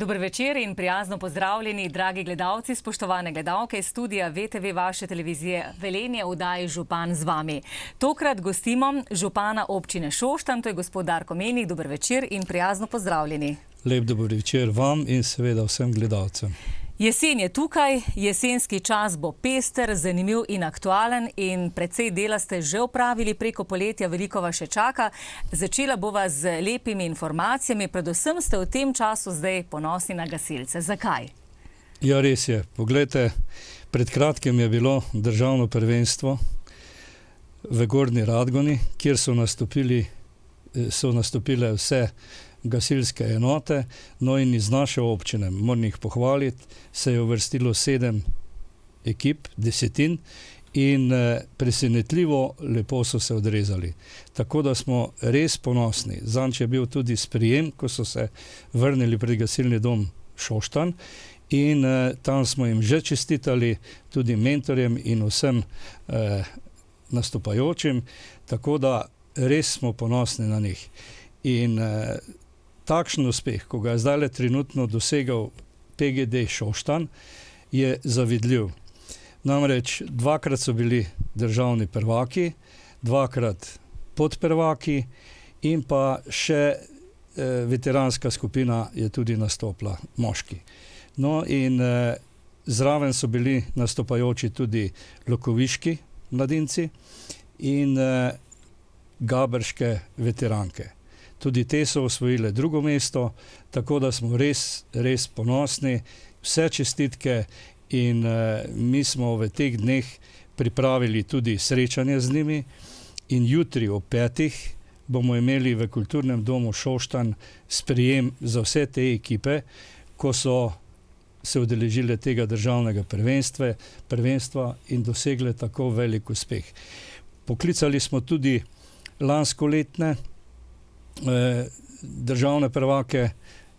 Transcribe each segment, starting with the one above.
Dober večer in prijazno pozdravljeni, dragi gledalci, spoštovane gledalke iz studija VTV vaše televizije Velenje v oddaji Župan z vami. Tokrat gostimo župana občine Šoštanj, to je gospod Darko Menih. Dober večer in prijazno pozdravljeni. Lep dober večer vam in seveda vsem gledalcem. Jesen je tukaj, jesenski čas bo pester, zanimiv in aktualen in precej dela ste že opravili preko poletja, veliko vas še čaka. Začela bova z lepimi informacijami, predvsem ste v tem času zdaj ponosni na gasilce. Zakaj? Ja, res je. Poglejte, pred kratkim je bilo državno prvenstvo v Gornji Radgoni, kjer so nastopile vse gasilske enote, no in iz naše občine, moram jih pohvaliti, se je uvrstilo 7 ekip, desetin in presenetljivo lepo so se odrezali. Tako da smo res ponosni. Zanj je bil tudi sprijem, ko so se vrnili pred gasilni dom Šoštanj in tam smo jim že čestitali, tudi mentorjem in vsem nastopajočim, tako da res smo ponosni na njih. In takšen uspeh, ko ga je zdaj trenutno dosegal PGD Šoštanj, je zavidljiv. Namreč dvakrat so bili državni prvaki, dvakrat podprvaki in pa še veteranska skupina je tudi nastopila, moški. No in zraven so bili nastopajoči tudi lokoviški mladinci in gaberške veteranke. Tudi te so osvojile drugo mesto, tako da smo res ponosni. Vse čestitke in mi smo v teh dneh pripravili tudi srečanje z njimi in jutri ob 5 bomo imeli v Kulturnem domu Šoštanj sprijem za vse te ekipe, ko so se udeležile tega državnega prvenstva in dosegle tako velik uspeh. Poklicali smo tudi lanskoletne državne prvake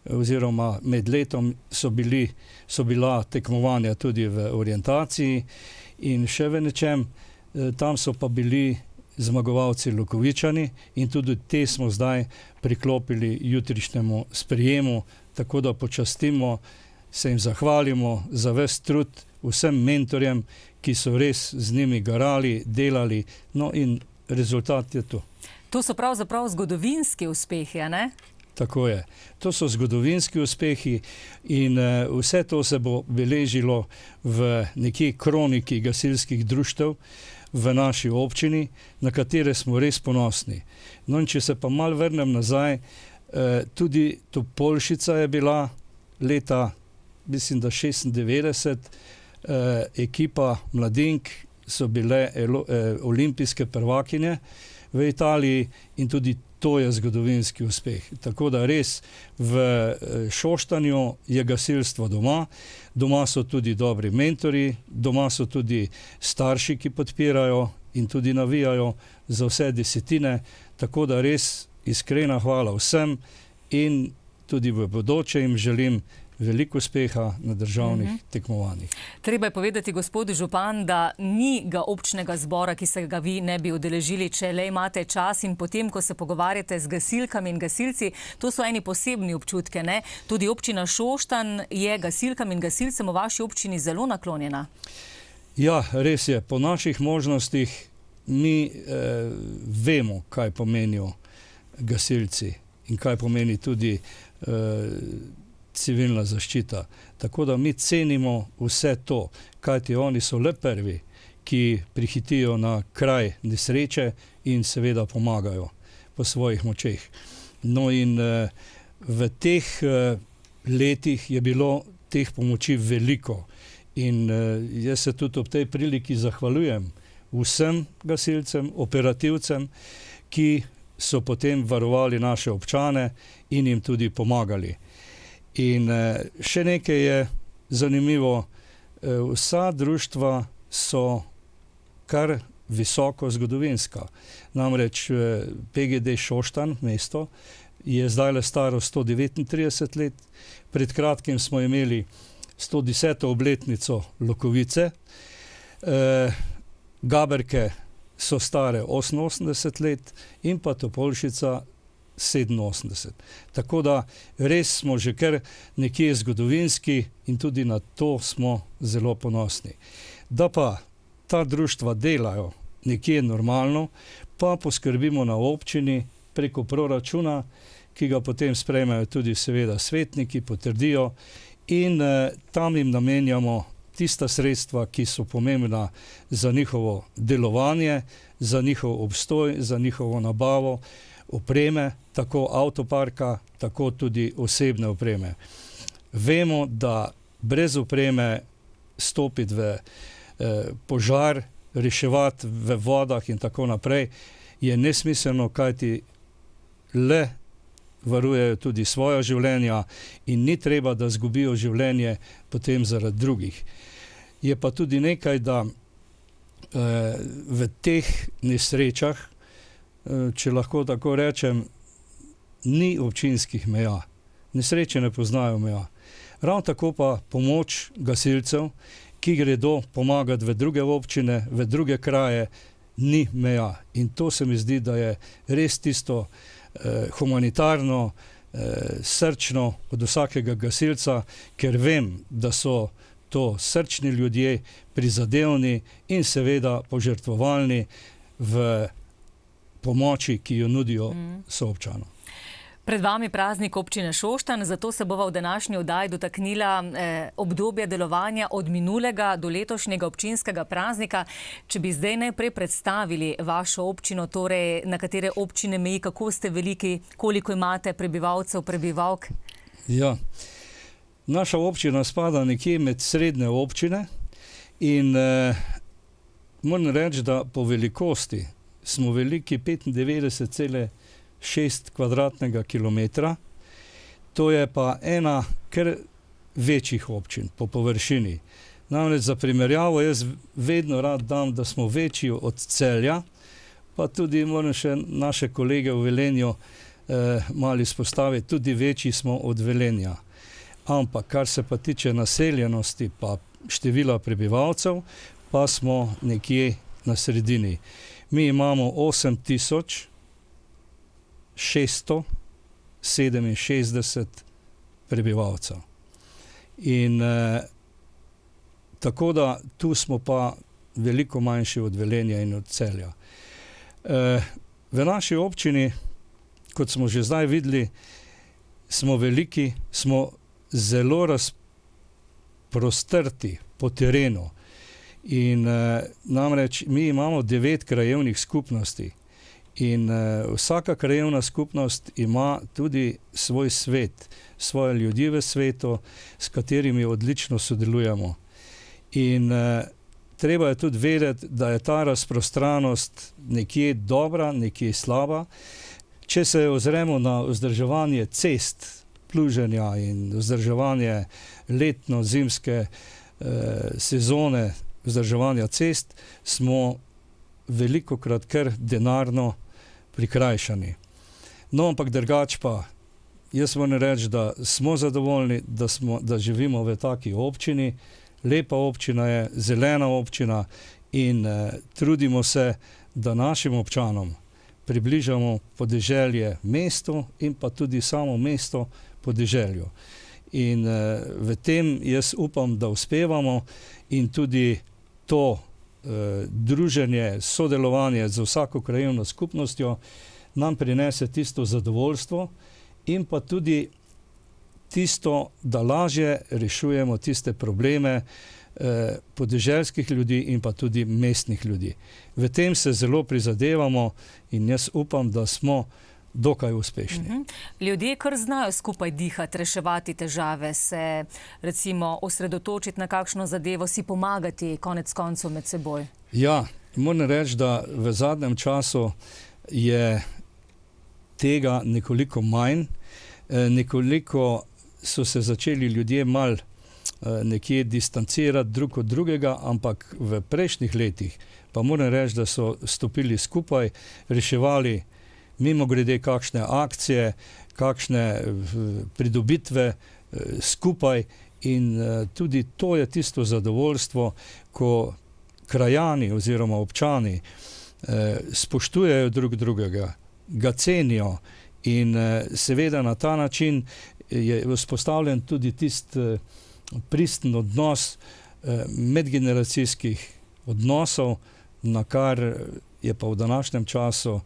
oziroma med letom so bila tekmovanja tudi v orientaciji in še v nečem. Tam so pa bili zmagovalci Lokovičani in tudi te smo zdaj priklopili jutrišnjemu sprijemu, tako da počastimo, se jim zahvalimo za ves trud vsem mentorjem, ki so res z njimi garali, delali, no in rezultat je tu. To so pravzaprav zgodovinski uspehi, a ne? Tako je. To so zgodovinski uspehi in vse to se bo beležilo v nekje kroniki gasilskih društev v naši občini, na katere smo res ponosni. No in če se pa malo vrnem nazaj, tudi Topolšica je bila leta, mislim da 96, ekipa mladink so bile olimpijske prvakinje v Italiji in tudi to je zgodovinski uspeh. Tako da res v Šoštanju je gasilstvo doma, doma so tudi dobri mentori, doma so tudi starši, ki podpirajo in tudi navijajo za vse desetine, tako da res iskrena hvala vsem in tudi v bodoče jim želim veliko uspeha na državnih tekmovanjih. Treba je povedati, gospod župan, da ni ga občnega zbora, ki se ga vi ne bi udeležili, če le imate čas in potem, ko se pogovarjate z gasilkami in gasilci, to so eni posebni občutke, ne? Tudi občina Šoštanj je gasilkam in gasilcem v vaši občini zelo naklonjena. Ja, res je. Po naših možnostih mi vemo, kaj pomenijo gasilci in kaj pomeni tudi civilna zaščita. Tako da mi cenimo vse to, kajti oni so le prvi, ki prihitijo na kraj nesreče in seveda pomagajo po svojih močeh. No in v teh letih je bilo teh pomoči veliko in jaz se tudi ob tej priliki zahvaljujem vsem gasilcem, operativcem, ki so potem varovali naše občane in jim tudi pomagali. In še nekaj je zanimivo, vsa društva so kar visoko zgodovinska. Namreč PGD Šoštanj, mesto, je zdaj le staro 139 let. Pred kratkim smo imeli 110. obletnico Lokovice. Gaberke so stare 88 let in pa Topolšica 87. Tako da res smo že kar nekje zgodovinski in tudi na to smo zelo ponosni. Da pa ta društva delajo nekje normalno, pa poskrbimo na občini preko proračuna, ki ga potem sprejmejo tudi seveda svetniki, potrdijo in tam jim namenjamo tista sredstva, ki so pomembna za njihovo delovanje, za njihov obstoj, za njihovo nabavo opreme, tako avtoparka, tako tudi osebne opreme. Vemo, da brez opreme stopiti v požar, reševati v vodah in tako naprej je nesmiselno, kajti le varujejo tudi svoja življenja in ni treba, da zgubijo življenje potem zaradi drugih. Je pa tudi nekaj, da v teh nesrečah, če lahko tako rečem, ni občinskih meja. Nesreče ne poznajo meja. Ravno tako pa pomoč gasilcev, ki gredo pomagati v druge občine, v druge kraje, ni meja. In to se mi zdi, da je res tisto humanitarno, srčno od vsakega gasilca, ker vem, da so to srčni ljudje, prizadevni in seveda požrtvovalni v pomoči, ki jo nudijo soobčanom. Pred vami praznik občine Šoštanj, zato se bova v današnji oddaji dotaknila obdobja delovanja od minulega do letošnjega občinskega praznika. Če bi zdaj najprej predstavili vašo občino, torej na katere občine meji, kako ste veliki, koliko imate prebivalcev, prebivalk? Ja, naša občina spada nekje med srednje občine in moram reči, da po velikosti smo veliki 95,6 kvadratnega kilometra. To je pa ena kar večjih občin po površini. Namreč za primerjavo jaz vedno rad dam, da smo večji od Celja, pa tudi moram še naše kolege v Velenju malo izpostaviti, tudi večji smo od Velenja. Ampak kar se pa tiče naseljenosti pa števila prebivalcev, pa smo nekje na sredini. Mi imamo 8.667 prebivalcev. In tako da tu smo pa veliko manjši od Velenja in od Celja. V naši občini, kot smo že zdaj videli, smo veliki, smo zelo razprostrti po terenu. In namreč mi imamo 9 krajevnih skupnosti in vsaka krajevna skupnost ima tudi svoj svet, svoje ljudi v svetu, s katerimi odlično sodelujemo. In treba je tudi vedeti, da je ta razprostranost nekje dobra, nekje slaba. Če se ozremo na vzdrževanje cest, pluženja in vzdrževanje letno-zimske sezone, vzdrževanja cest, smo velikokrat kar denarno prikrajšani. No, ampak drugače pa, jaz moram reči, da smo zadovoljni, da živimo v taki občini. Lepa občina je, zelena občina in trudimo se, da našim občanom približamo podeželje mestu in pa tudi samo mesto podeželju. In v tem jaz upam, da uspevamo in tudi to druženje, sodelovanje z vsako krajevno skupnostjo nam prinese tisto zadovoljstvo in pa tudi tisto, da lažje rešujemo tiste probleme podeželskih ljudi in pa tudi mestnih ljudi. V tem se zelo prizadevamo in jaz upam, da smo dokaj uspešni. Ljudje kar znajo skupaj dihati, reševati težave, se recimo osredotočiti na kakšno zadevo, si pomagati konec koncev med seboj. Ja, moram reči, da v zadnjem času je tega nekoliko manj, nekoliko so se začeli ljudje malo nekje distancirati drug od drugega, ampak v prejšnjih letih pa moram reči, da so stopili skupaj, reševali mimogrede kakšne akcije, kakšne pridobitve skupaj in tudi to je tisto zadovoljstvo, ko krajani oziroma občani spoštujejo drug drugega, ga cenijo In seveda na ta način je vzpostavljen tudi tisti pristen odnos medgeneracijskih odnosov, na kar je pa v današnjem času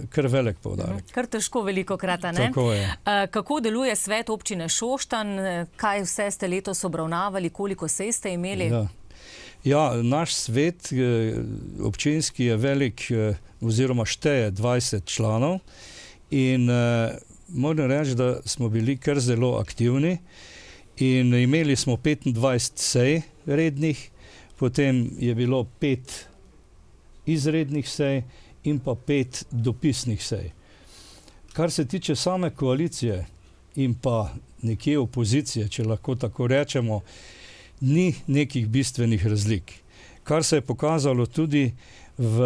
kar velik poudarek. Kar težko velikokrat, ne? Tako je. Kako deluje svet občine Šoštanj? Kaj vse ste letos obravnavali? Koliko sej ste imeli? Ja, naš svet občinski je velik oziroma šteje 20 članov in moram reči, da smo bili kar zelo aktivni in imeli smo 25 sej rednih, potem je bilo 5 izrednih sej in pa 5 dopisnih sej. Kar se tiče same koalicije in pa nekje opozicije, če lahko tako rečemo, ni nekih bistvenih razlik. Kar se je pokazalo tudi v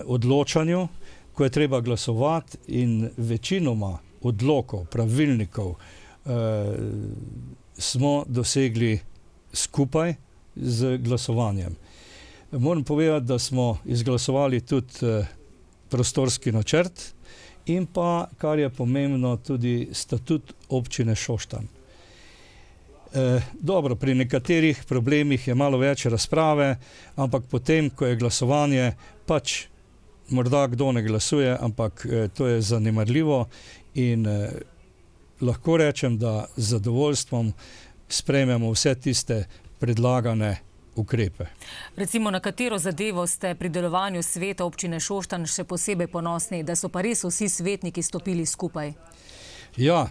odločanju, ko je treba glasovati in večinoma odlokov, pravilnikov smo dosegli skupaj z glasovanjem. Moram povedati, da smo izglasovali tudi prostorski načrt in pa, kar je pomembno, tudi statut občine Šoštanj. Dobro, pri nekaterih problemih je malo več razprave, ampak potem, ko je glasovanje, pač morda kdo ne glasuje, ampak to je zanemarljivo in lahko rečem, da z zadovoljstvom sprejmemo vse tiste predlagane ukrepe. Recimo, na katero zadevo ste pri delovanju sveta občine Šoštanj še posebej ponosni, da so pa res vsi svetniki stopili skupaj? Ja,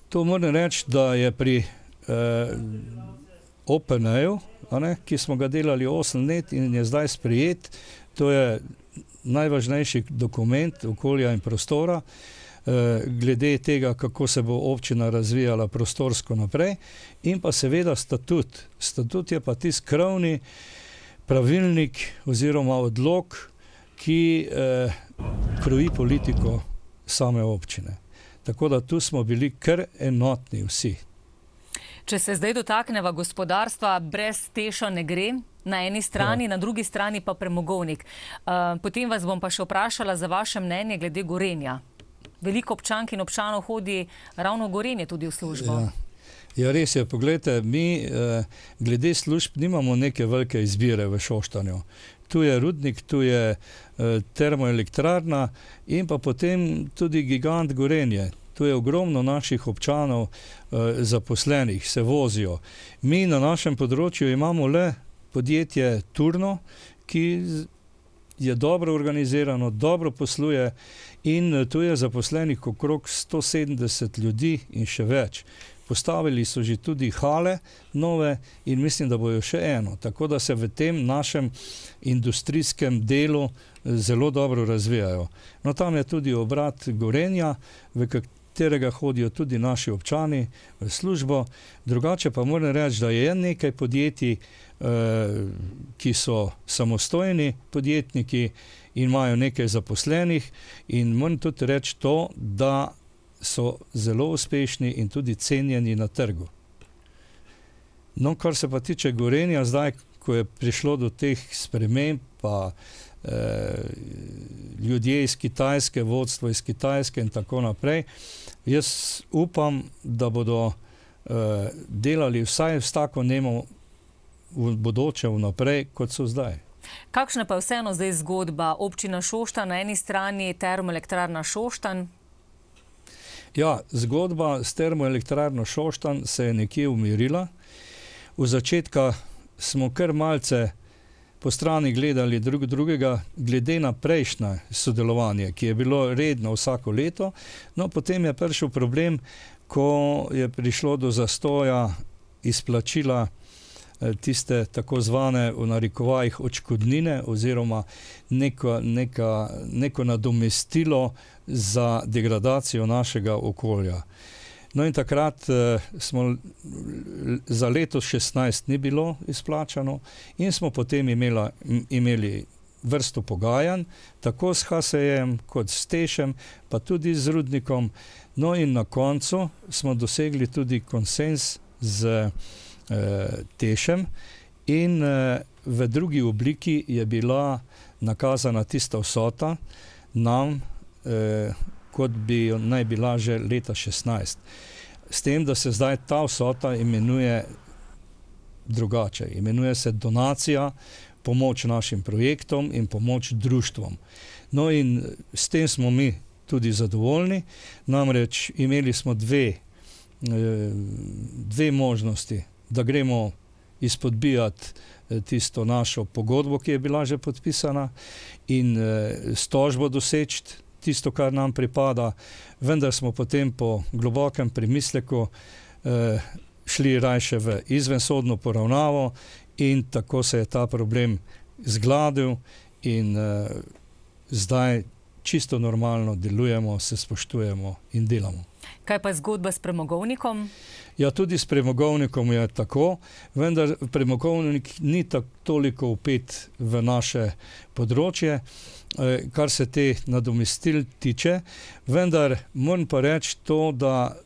to moram reči, da je pri OPN-ju, ki smo ga delali 8 let in je zdaj sprejet, to je najvažnejši dokument okolja in prostora, glede tega, kako se bo občina razvijala prostorsko naprej, in pa seveda statut. Statut je pa tisti krovni pravilnik oziroma odlok, ki kroji politiko same občine. Tako da tu smo bili kar enotni vsi. Če se zdaj dotakneva gospodarstva, brez Teša ne gre, na eni strani, na drugi strani pa premogovnik. Potem vas bom pa še vprašala za vaše mnenje glede Gorenja. Veliko občank in občanov hodi ravno v Gorenje tudi v službo. Ja, res je. Poglejte, mi glede služb nimamo neke velike izbire v Šoštanju. Tu je rudnik, tu je termoelektrarna in pa potem tudi gigant Gorenje. Tu je ogromno naših občanov zaposlenih, se vozijo. Mi na našem področju imamo le podjetje Turno, ki je dobro organizirano, dobro posluje in tu je zaposlenih okrog 170 ljudi in še več. Postavili so že tudi hale nove in mislim, da bojo še eno. Tako da se v tem našem industrijskem delu zelo dobro razvijajo. No, tam je tudi obrat Gorenja, v katerega hodijo tudi naši občani v službo. Drugače pa moram reči, da je nekaj podjetij, ki so samostojni podjetniki in imajo nekaj zaposlenih in moram tudi reči to, da so zelo uspešni in tudi cenjeni na trgu. No, kar se pa tiče Gorenja, zdaj, ko je prišlo do teh sprememb, pa ljudje iz Kitajske, vodstvo iz Kitajske in tako naprej, jaz upam, da bodo delali vsaj s tako nemo v bodoče vnaprej, kot so zdaj. Kakšna pa je vseeno zdaj zgodba? Občina Šoštanj na eni strani, termoelektrarna Šoštanj? Ja, zgodba s termoelektrarno Šoštanj se je nekje umirila. V začetka smo kar malce po strani gledali drugega, glede na prejšnje sodelovanje, ki je bilo redno vsako leto. No, potem je prišel problem, ko je prišlo do zastoja izplačila tiste tako zvane v narekovajih odškodnine oziroma neko nadomestilo za degradacijo našega okolja. No in takrat smo za leto 16 ni bilo izplačano in smo potem imeli vrsto pogajanj, tako s HSE-jem kot s Tešem, pa tudi z rudnikom. No in na koncu smo dosegli tudi konsens z Tešem in v drugi obliki je bila nakazana tista vsota nam kot bi jo naj bila že leta 16. S tem, da se zdaj ta vsota imenuje drugače. Imenuje se donacija, pomoč našim projektom in pomoč društvom. No in s tem smo mi tudi zadovoljni, namreč imeli smo dve možnosti, da gremo izpodbijati tisto našo pogodbo, ki je bila že podpisana, in s tožbo doseči tisto, kar nam pripada, vendar smo potem po globokem premisleku šli rajše v izvensodno poravnavo in tako se je ta problem zgladil in zdaj čisto normalno delujemo, se spoštujemo in delamo. Kaj pa zgodba s premogovnikom? Ja, tudi s premogovnikom je tako, vendar premogovnik ni toliko vpet v naše področje, kar se te nadomestil tiče, vendar moram pa reči to, da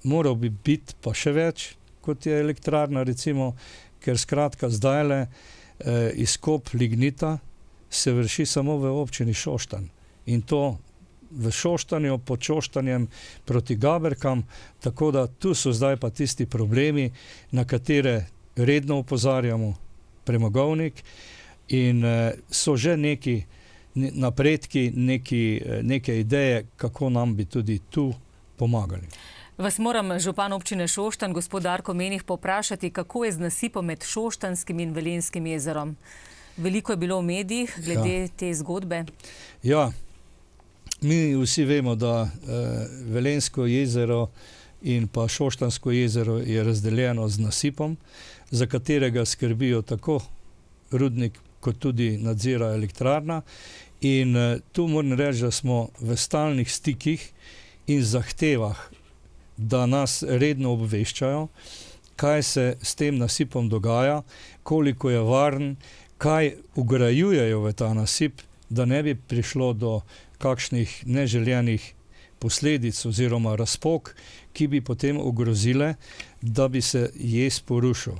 moral bi biti pa še več, kot je elektrarna recimo, ker skratka zdajle izkop lignita se vrši samo v občini Šoštanj. In to v Šoštanju, pod Šoštanjem proti Gaberkam, tako da tu so zdaj pa tisti problemi, na katere redno opozarjamo premogovnik in so že neki napredki, neke ideje, kako nam bi tudi tu pomagali. Vas moram, župan občine Šoštanj, gospod Darko Menih, poprašati, kako je z nasipom med Šoštanjskim in Velenjskim jezerom. Veliko je bilo v medijih glede te zgodbe. Ja, mi vsi vemo, da Velenjsko jezero in pa Šoštanjsko jezero je razdeljeno z nasipom, za katerega skrbijo tako rudnik, kot tudi nadzira elektrarna. In tu moram reči, da smo v stalnih stikih in zahtevah, da nas redno obveščajo, kaj se s tem nasipom dogaja, koliko je varen, kaj ugrajujejo v ta nasip, da ne bi prišlo do kakšnih neželjenih posledic oziroma razpok, ki bi potem ogrozile, da bi se jez porušil.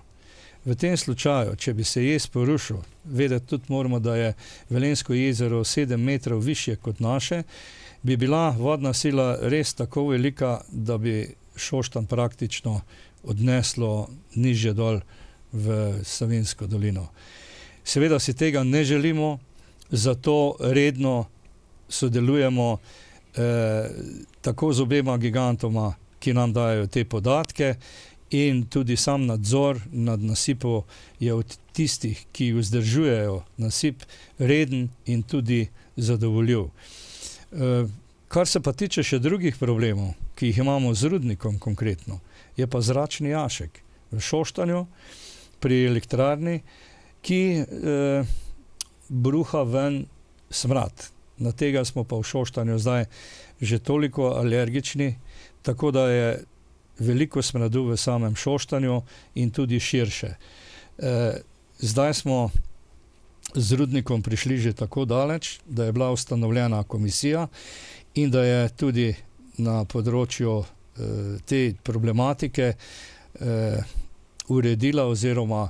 V tem slučaju, če bi se jez porušil, vedeti tudi moramo, da je Velenjsko jezero 7 metrov višje kot naše, bi bila vodna sila res tako velika, da bi Šoštanj praktično odneslo nižje dol v Savinjsko dolino. Seveda si tega ne želimo, zato redno sodelujemo tako z obema gigantoma, ki nam dajo te podatke, in tudi sam nadzor nad nasipom je od tistih, ki vzdržujejo nasip, reden in tudi zadovoljiv. Kar se pa tiče še drugih problemov, ki jih imamo z rudnikom konkretno, je pa zračni jašek v Šoštanju pri elektrarni, ki bruha ven smrad. Na tega smo pa v Šoštanju zdaj že toliko alergični, tako da je veliko smradu v samem Šoštanju in tudi širše. Zdaj smo z rudnikom prišli že tako daleč, da je bila ustanovljena komisija in da je tudi na področju te problematike uredila oziroma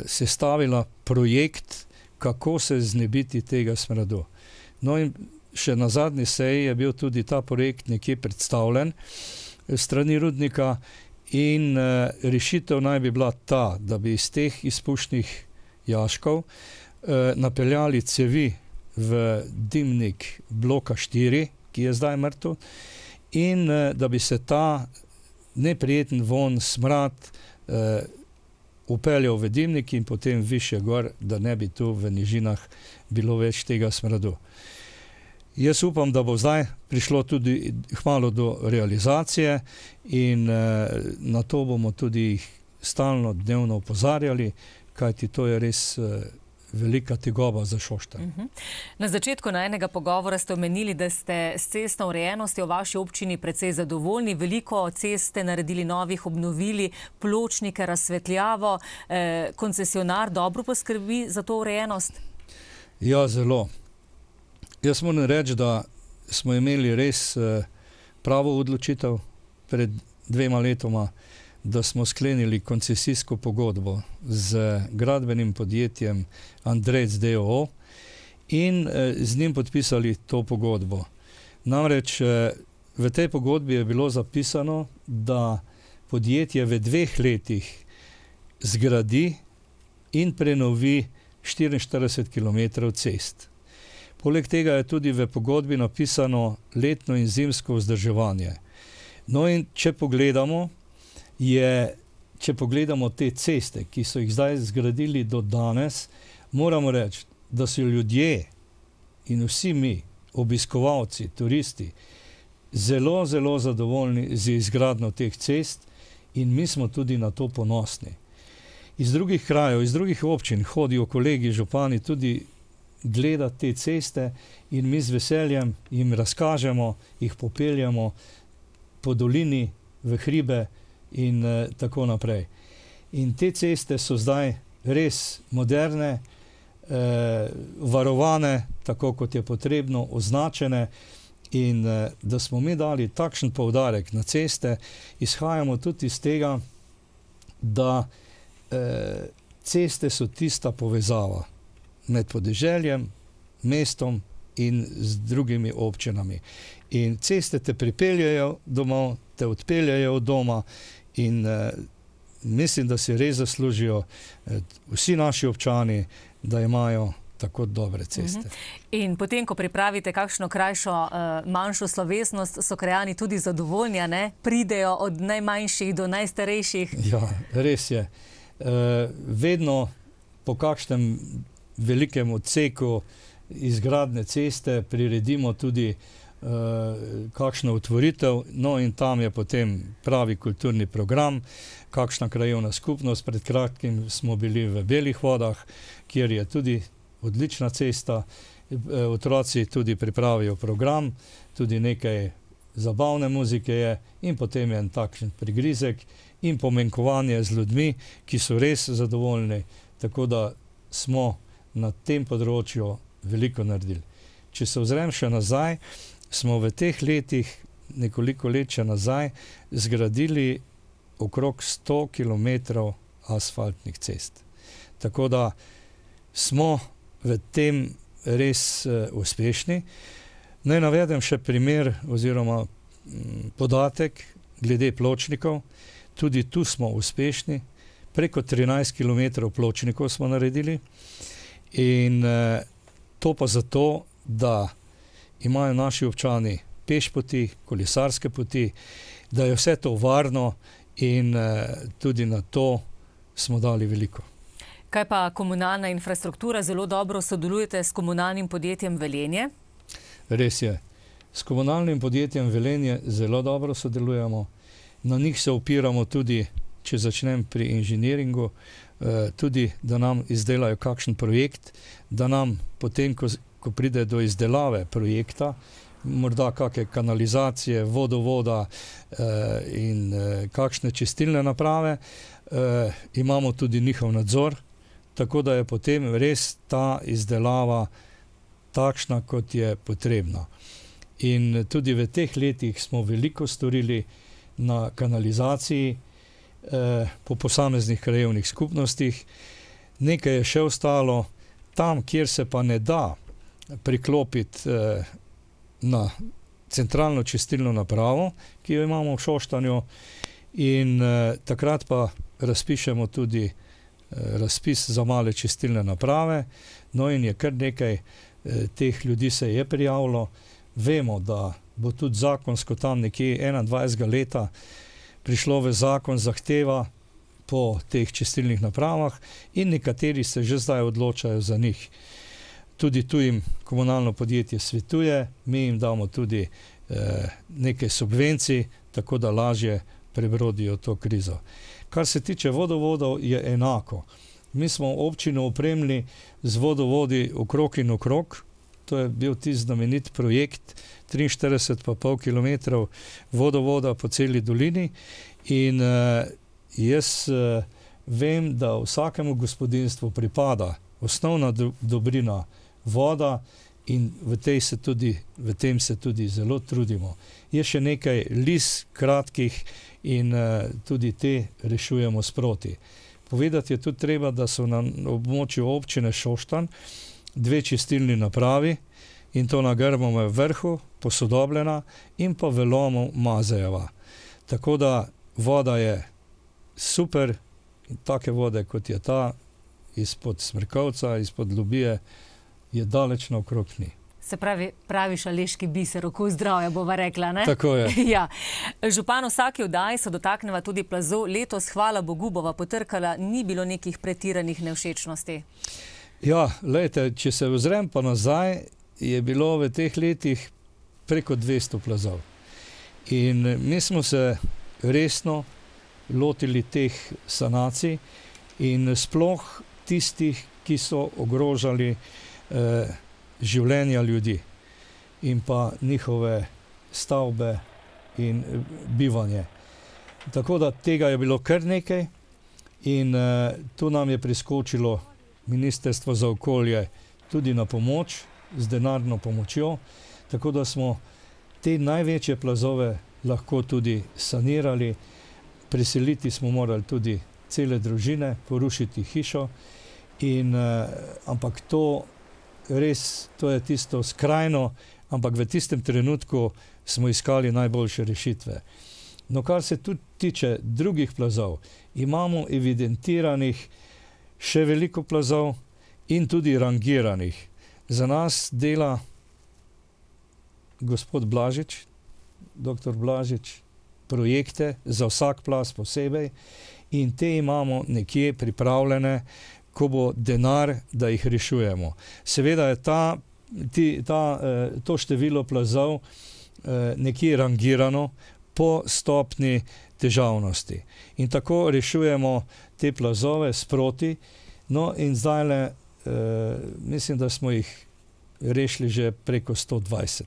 sestavila projekt, kako se znebiti tega smradu. No in še na zadnji seji je bil tudi ta projekt nekje predstavljen strani rudnika in rešitev naj bi bila ta, da bi iz teh izpušnih jaškov napeljali cevi v dimnik bloka 4, ki je zdaj mrtev, in da bi se ta neprijeten von, smrad upeljal v dimnik in potem više gor, da ne bi tu v nižinah bilo več tega smradu. Jaz upam, da bo zdaj prišlo tudi hmalo do realizacije in na to bomo tudi stalno dnevno opozarjali, kajti to je res velika tegoba za Šoštanj. Na začetku najnega pogovora ste omenili, da ste s cestno urejenostjo v vaši občini precej zadovoljni. Veliko ceste naredili novih, obnovili, pločnike, razsvetljavo. Koncesionar dobro poskrbi za to urejenost? Ja, zelo. Jaz moram reči, da smo imeli res pravo odločitev pred 2 letoma, da smo sklenili koncesijsko pogodbo z gradbenim podjetjem Andrejc d.o.o. in z njim podpisali to pogodbo. Namreč v tej pogodbi je bilo zapisano, da podjetje v 2 letih zgradi in prenovi 44 km cest. Poleg tega je tudi v pogodbi napisano letno in zimsko vzdrževanje. No in če pogledamo te ceste, ki so jih zdaj zgradili do danes, moramo reči, da so ljudje in vsi mi, obiskovalci, turisti, zelo, zelo zadovoljni z izgradnjo teh cest in mi smo tudi na to ponosni. Iz drugih krajev, iz drugih občin hodijo kolegi, župani tudi gledati te ceste in mi z veseljem jim razkažemo, jih popeljamo po dolini, v hribe in tako naprej. In te ceste so zdaj res moderne, varovane, tako kot je potrebno, označene in da smo mi dali takšen poudarek na ceste, izhajamo tudi iz tega, da ceste so tista povezava med podeželjem, mestom in z drugimi občinami. In ceste te pripeljajo domov, te odpeljajo od doma in mislim, da si res zaslužijo vsi naši občani, da imajo tako dobre ceste. In potem, ko pripravite kakšno krajšo, manjšo slovesnost, so krajani tudi zadovoljni, ne? Pridejo od najmanjših do najstarejših. Ja, res je. Vedno po kakšnem velikem odseku izgradne ceste priredimo tudi kakšno otvoritev, no in tam je potem pravi kulturni program, kakšna krajevna skupnost. Pred kratkim smo bili v Belih vodah, kjer je tudi odlična cesta, otroci tudi pripravijo program, tudi nekaj zabavne muzike je in potem je en takšen prigrizek in pomenkovanje z ljudmi, ki so res zadovoljni, tako da smo na tem področju veliko naredili. Če se ozrem še nazaj, smo v teh letih, nekoliko let še nazaj, zgradili okrog 100 km asfaltnih cest. Tako da smo v tem res uspešni. Naj navedem še primer oziroma podatek glede pločnikov. Tudi tu smo uspešni. Preko 13 km pločnikov smo naredili in to pa zato, da imajo naši občani pešpoti, kolesarske poti, da je vse to varno in tudi na to smo dali veliko. Kaj pa komunalna infrastruktura? Zelo dobro sodelujete s komunalnim podjetjem Velenje? Res je. S komunalnim podjetjem Velenje zelo dobro sodelujemo. Na njih se opiramo tudi, če začnem pri inženiringu, tudi, da nam izdelajo kakšen projekt, da nam potem, ko pride do izdelave projekta, morda kakšne kanalizacije, vodovoda in kakšne čistilne naprave, imamo tudi njihov nadzor, tako da je potem res ta izdelava takšna, kot je potrebna. In tudi v teh letih smo veliko storili na kanalizaciji po posameznih krajevnih skupnostih. Nekaj je še ostalo tam, kjer se pa ne da priklopiti na centralno čistilno napravo, ki jo imamo v Šoštanju, in takrat pa razpišemo tudi razpis za male čistilne naprave. No in je kar nekaj teh ljudi se je prijavilo. Vemo, da bo tudi zakonsko tam nekje 21. leta prišlo v zakon zahteva po teh čistilnih napravah in nekateri se že zdaj odločajo za njih. Tudi tu jim komunalno podjetje svetuje, mi jim damo tudi nekaj subvencij, tako da lažje prebrodijo to krizo. Kar se tiče vodovodov, je enako. Mi smo občino opremili z vodovodi okrog in okrog. To je bil tisti znamenit projekt, 43,5 km vodovoda po celi dolini in jaz vem, da vsakemu gospodinstvu pripada osnovna dobrina voda in v tem se tudi zelo trudimo. Je še nekaj lis kratkih in tudi te rešujemo sproti. Povedati je tudi treba, da so na območju občine Šoštanj 2 čistilni napravi in to na grmovem vrhu, posodobljena, in pa v lomu Mazejeva. Tako da voda je super, in take vode, kot je ta, izpod Smrkovca, izpod Ljubije, je daleč naokrog ni. Se pravi šaleški biser, okus zdravja, bova rekla, ne? Tako je. Ja. Župan, vsaki oddaji se dotakneva tudi plazov. Letos, hvala Bogu, bova potrkala, ni bilo nekih pretiranih nevšečnosti. Ja, lejte, če se ozrem pa nazaj, je bilo v teh letih preko 200 plazov. In mi smo se resno lotili teh sanacij in sploh tistih, ki so ogrožali življenja ljudi in pa njihove stavbe in bivanje. Tako da tega je bilo kar nekaj in tu nam je priskočilo Ministrstvo za okolje tudi na pomoč, z denarno pomočjo, tako da smo te največje plazove lahko tudi sanirali. Preseliti smo morali tudi cele družine, porušiti hišo, ampak to je tisto skrajno, ampak v tistem trenutku smo iskali najboljše rešitve. No, kar se tudi tiče drugih plazov, imamo evidentiranih še veliko plazov in tudi rangiranih. Za nas dela gospod Blažič, dr. Blažič, projekte za vsak plaz posebej in te imamo nekje pripravljene, ko bo denar, da jih rešujemo. Seveda je to število plazov nekje rangirano po stopni težavnosti. In tako rešujemo te plazove sproti. No in zdajle mislim, da smo jih rešili že preko 120.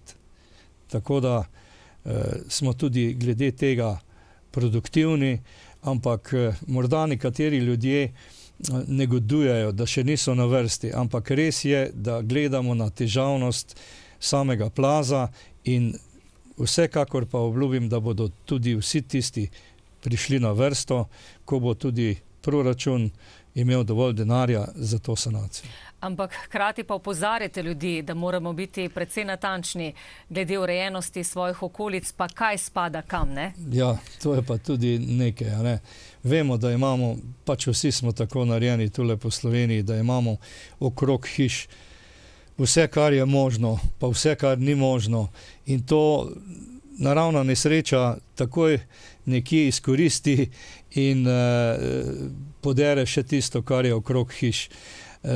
Tako da smo tudi glede tega produktivni, ampak morda nekateri ljudje negodujejo, da še niso na vrsti, ampak res je, da gledamo na težavnost samega plaza in vsekakor pa obljubim, da bodo tudi vsi tisti prišli na vrsto, ko bo tudi proračun imel dovolj denarja za to sanacijo. Ampak hkrati pa opozarjate ljudi, da moramo biti precej natančni glede urejenosti svojih okolic, pa kaj spada kam, ne? Ja, to je pa tudi nekaj, ne? Vemo, da imamo, pač vsi smo tako narejeni tule po Sloveniji, da imamo okrog hiš vse, kar je možno, pa vse, kar ni možno. In to naravna nesreča takoj nekje izkoristi in podere še tisto, kar je okrog hiš.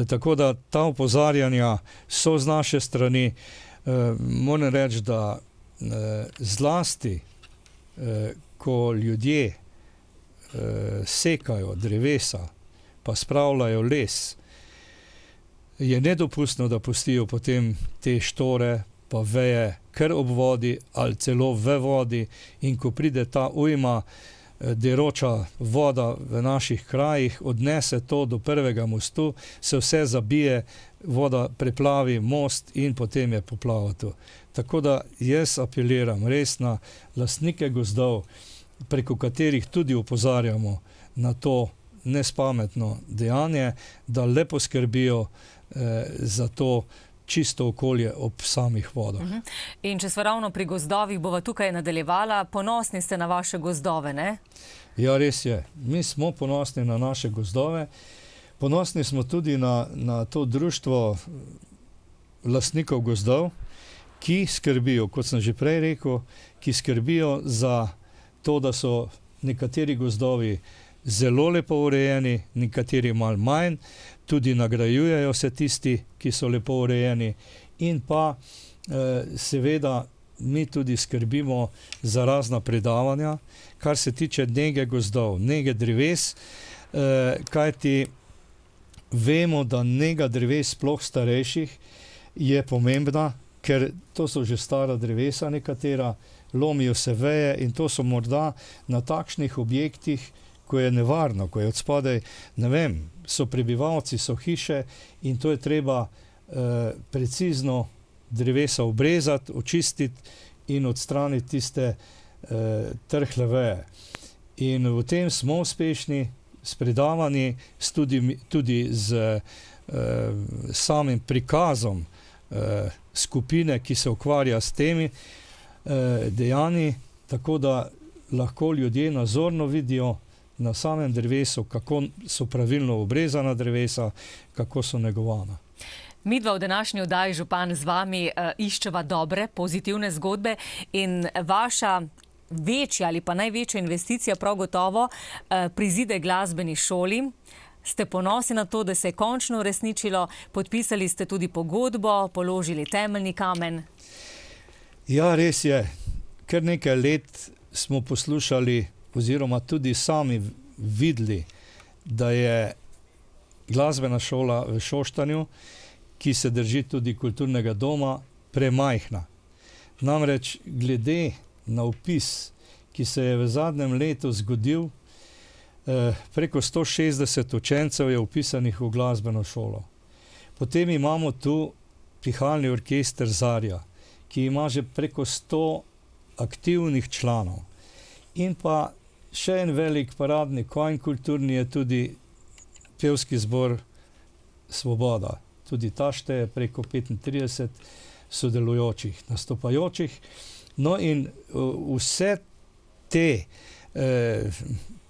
Tako da ta opozarjanja so z naše strani. Moram reči, da zlasti, ko ljudje sekajo drevesa, pa spravljajo les, je nedopustno, da pustijo potem te štore pa veje kar ob vodi ali celo v vodi, in ko pride ta ujma, deroča voda v naših krajih, odnese to do prvega mostu, se vse zabije, voda preplavi most in potem je poplava tu. Tako da jaz apeliram res na lastnike gozdov, preko katerih tudi opozarjamo na to nespametno dejanje, da le poskrbijo za to čisto okolje ob samih vodah. In če smo ravno pri gozdovih, bova tukaj nadaljevala, ponosni ste na vaše gozdove, ne? Ja, res je. Mi smo ponosni na naše gozdove. Ponosni smo tudi na to društvo lastnikov gozdov, ki skrbijo, kot sem že prej rekel, ki skrbijo za to, da so nekateri gozdovi zelo lepo urejeni, nekateri malo manj, tudi nagrajujejo se tisti, ki so lepo urejeni, in pa seveda mi tudi skrbimo za razna predavanja, kar se tiče nege gozdov, nege dreves, kajti vemo, da nega dreves, sploh starejših, je pomembna, ker to so že stara drevesa nekatera, lomijo se veje in to so morda na takšnih objektih, ko je nevarno, ko je od spodaj, ne vem, so prebivalci, so hiše in to je treba precizno drevesa obrezati, očistiti in odstraniti tiste trhle veje. In v tem smo uspešni s predavanji, tudi z samim prikazom skupine, ki se ukvarja s temi dejanji, tako da lahko ljudje nazorno vidijo na samem drevesu, kako so pravilno obrezana drevesa, kako so negovana. Midva v današnji oddaji, župan, z vami iščeva dobre, pozitivne zgodbe in vaša večja ali pa največja investicija prav gotovo prizide glasbeni šoli. Ste ponosni na to, da se je končno uresničilo, podpisali ste tudi pogodbo, položili temeljni kamen? Ja, res je. Kar nekaj let smo poslušali oziroma tudi sami videli, da je glasbena šola v Šoštanju, ki se drži tudi kulturnega doma, premajhna. Namreč glede na vpis, ki se je v zadnjem letu zgodil, preko 160 učencev je vpisanih v glasbeno šolo. Potem imamo tu pihalni orkester Zarja, ki ima že preko 100 aktivnih članov. In pa še en velik paradni konj kulturni je tudi pevski zbor Svoboda. Tudi ta šteje preko 35 sodelujočih, nastopajočih. No in vse te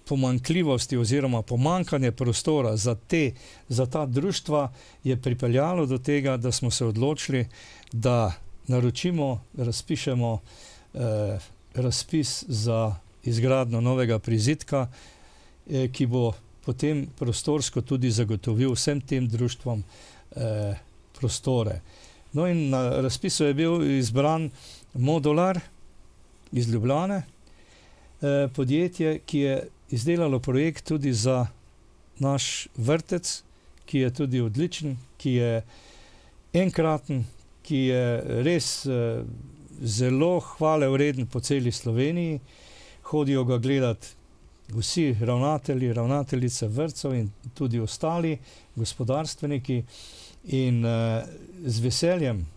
pomanjkljivosti oziroma pomanjkanje prostora za ta društva je pripeljalo do tega, da smo se odločili, da naročimo, razpišemo razpis za izgradnjo novega prizidka, ki bo potem prostorsko tudi zagotovil vsem tem društvom prostore. No in na razpisu je bil izbran Modular iz Ljubljane, podjetje, ki je izdelalo projekt tudi za naš vrtec, ki je tudi odličen, ki je enkraten, ki je res zelo hvalevreden po celi Sloveniji. Hodijo ga gledati vsi ravnatelji, ravnateljice vrtcev in tudi ostali gospodarstveniki. In z veseljem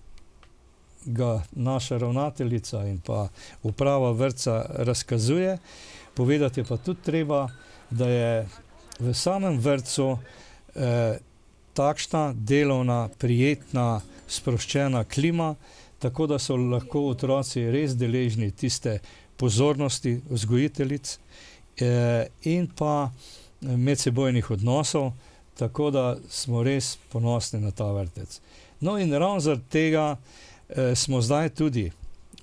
ga naša ravnateljica in pa uprava vrtca razkazuje. Povedati je pa tudi treba, da je v samem vrtcu takšna delovna, prijetna, sproščena klima, tako da so lahko otroci res deležni tiste pozornosti vzgojiteljic in pa medsebojnih odnosov, tako da smo res ponosni na ta vrtec. No in ravno zaradi tega smo zdaj tudi,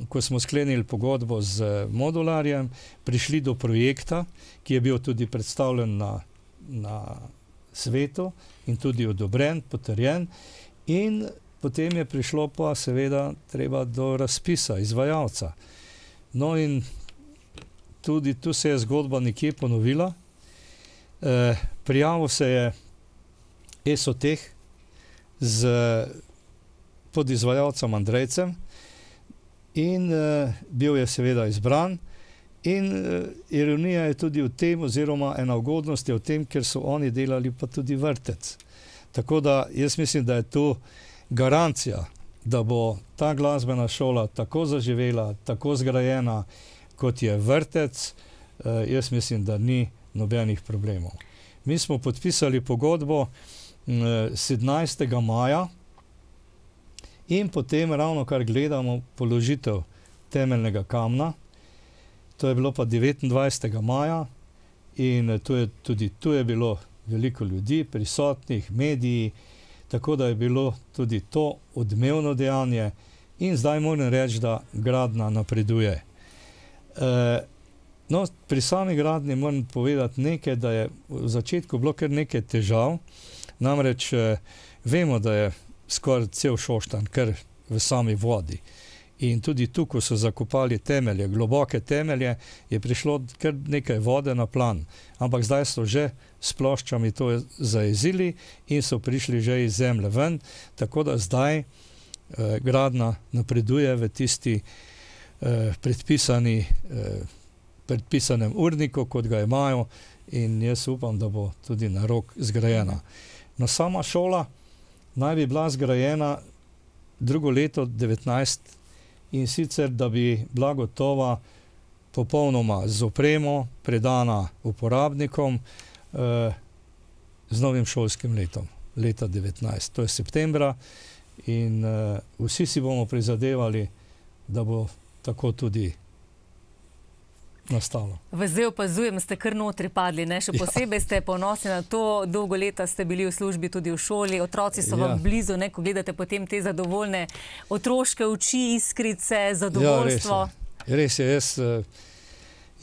ko smo sklenili pogodbo z Modularjem, prišli do projekta, ki je bil tudi predstavljen na svetu in tudi odobren, potrjen, in potem je prišlo pa seveda treba do razpisa izvajalca. No in tudi tu se je zgodba nekje ponovila. Prijavil se je Esoteh z podizvajalcem Andrejcem in bil je seveda izbran. In ironija je tudi v tem, oziroma ena ugodnost je v tem, ker so oni delali pa tudi vrtec. Tako da jaz mislim, da je tu garancija, da bo ta glasbena šola tako zaživela, tako zgrajena, kot je vrtec. Jaz mislim, da ni nobenih problemov. Mi smo podpisali pogodbo 17. maja in potem ravno kar gledamo položitev temeljnega kamna. To je bilo pa 29. maja in tudi tu je bilo veliko ljudi prisotnih, mediji, tako da je bilo tudi to odmevno dejanje in zdaj moram reči, da gradnja napreduje. No, pri sami gradnji moram povedati nekaj, da je v začetku bilo kar nekaj težav, namreč vemo, da je skoraj cel Šoštanj kar v sami vodi. In tudi tu, ko so zakopali temelje, globoke temelje, je prišlo kar nekaj vode na plan. Ampak zdaj so že s ploščami to zajezili in so prišli že iz zemlje ven, tako da zdaj gradnja napreduje v tisti predpisanem urniku, kot ga imajo, in jaz upam, da bo tudi na rok zgrajena. No, sama šola naj bi bila zgrajena drugo leto 19, in sicer, da bi bila gotova popolnoma z opremo, predana uporabnikom z novim šolskim letom, leta 19. To je septembra in vsi si bomo prizadevali, da bo tako tudi nastalo. Vas zdaj opazujem, ste kar notri padli, ne? Še posebej ste ponosni na to, dolgo leta ste bili v službi tudi v šoli, otroci so vam blizu, ne? Ko gledate potem te zadovoljne otroške oči, iskrice, zadovoljstvo. Res je,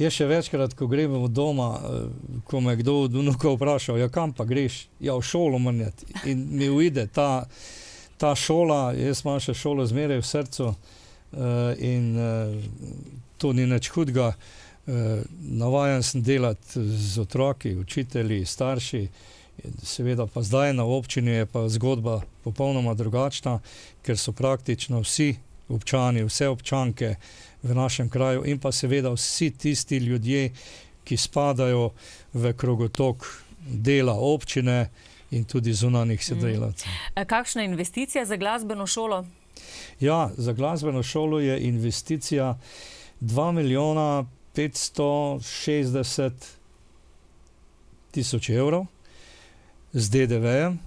jaz še večkrat, ko grem od doma, ko me kdo od vnukov vprašal, ja kam pa greš? Ja, v šolo manjati. In mi uide ta šola, jaz imam še šolo zmeraj v srcu in to ni nič hudega. Navajen sem delati z otroki, učitelji, starši, seveda pa zdaj na občini je pa zgodba popolnoma drugačna, ker so praktično vsi občani, vse občanke v našem kraju in pa seveda vsi tisti ljudje, ki spadajo v krogotok dela občine in tudi zunanjih sodelavcev. Kakšna investicija za glasbeno šolo? Ja, za glasbeno šolo je investicija 2 milijona 560 tisoč evrov z DDV-jem.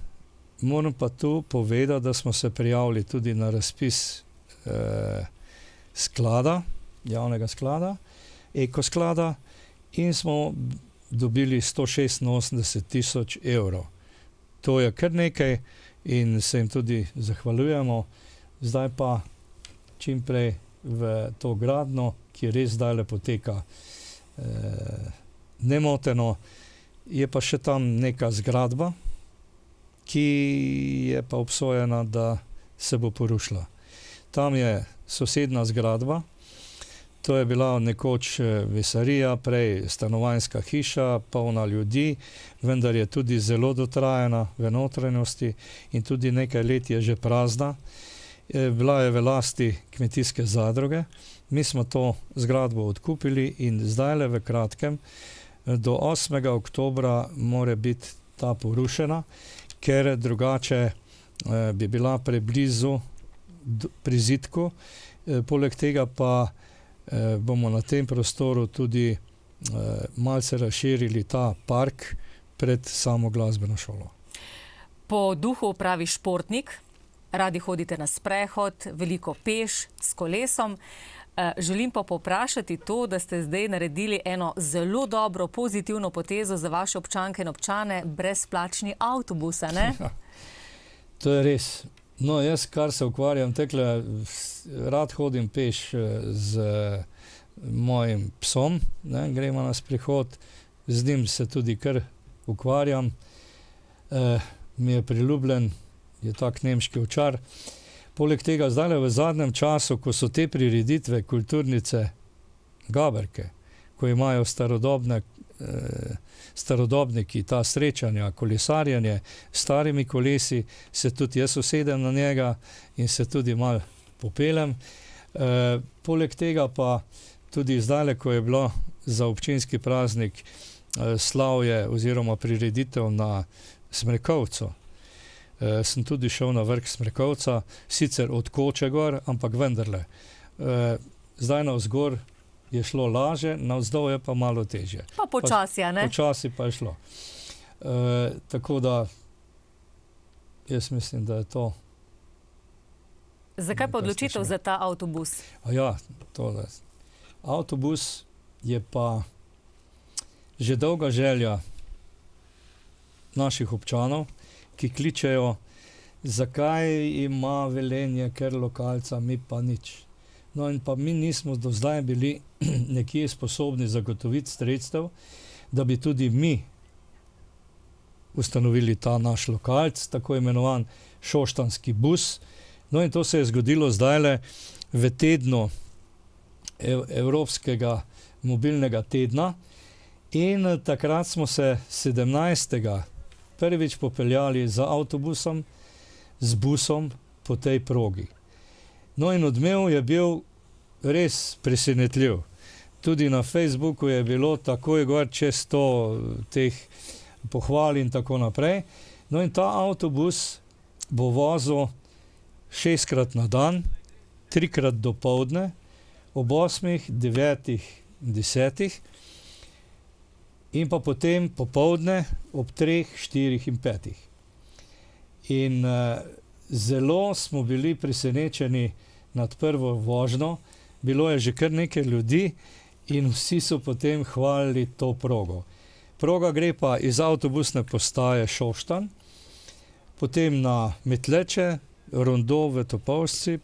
Moram pa tu povedati, da smo se prijavili tudi na razpis sklada, javnega sklada, ekosklada in smo dobili 186 tisoč evrov. To je kar nekaj in se jim tudi zahvaljujemo. Zdaj pa čim prej v to gradno, ki res zdaj poteka nemoteno. Je pa še tam neka zgradba, ki je pa obsojena, da se bo porušila. Tam je sosedna zgradba, to je bila nekoč vesarija, prej stanovanjska hiša, polna ljudi, vendar je tudi zelo dotrajana v notranjosti in tudi nekaj let je že prazna. Bila je v lasti kmetijske zadruge. Mi smo to zgradbo odkupili in zdajle v kratkem, do 8. oktobra mora biti ta porušena, ker drugače bi bila preblizu prizidku. Poleg tega pa bomo na tem prostoru tudi malce razširili ta park pred samo glasbeno šolo. Po duhu pravi športnik, radi hodite na sprehod, veliko peš, s kolesom. Želim pa povprašati to, da ste zdaj naredili eno zelo dobro, pozitivno potezo za vaše občanke in občane, brezplačni avtobusa, ne? Ja, to je res. No, jaz, kar se ukvarjam, tekle, rad hodim peš z mojim psom, ne, gremo na sprehod, z njim se tudi kar ukvarjam. Mi je priljubljen, je tak nemški ovčar. Poleg tega zdaj v zadnjem času, ko so te prireditve kulturnice Gaberke, ko imajo starodobniki ta srečanja, kolesarjenje s starimi kolesi, se tudi jaz usedem na njega in se tudi malo popeljem. Poleg tega pa tudi zdaj, ko je bilo za občinski praznik slavje oziroma prireditev na Smrekovcu, sem tudi šel na vrh Smrekovca, sicer od Koče gor, ampak vendarle. Zdaj navzgor je šlo laže, navzdol je pa malo težje. Pa počasi, ne? Počasi pa je šlo. Tako da jaz mislim, da je to. Zakaj pa odločitev za ta avtobus? Ja, tole. Avtobus je pa že dolga želja naših občanov, ki kličejo, zakaj ima Velenje ker lokalca, mi pa nič. No in pa mi nismo do zdaj bili nekje sposobni zagotoviti sredstev, da bi tudi mi ustanovili ta naš lokalc, tako imenovan šoštanski bus. No in to se je zgodilo zdajle v tednu Evropskega mobilnega tedna in takrat smo se 17. prvič popeljali z avtobusom, z busom po tej progi. No in odmev je bil res presenetljiv. Tudi na Facebooku je bilo takoj gor čez 100 teh pohval in tako naprej. No in ta avtobus bo vozil 6-krat na dan, 3-krat dopoldne, ob 8, 9, 10 in pa potem popoldne ob 3, 4 in 5. In zelo smo bili presenečeni nad prvo vožnjo. Bilo je že kar nekaj ljudi in vsi so potem hvalili to progo. Proga gre pa iz avtobusne postaje Šoštanj, potem na Metleče, Rondo v Topolsci,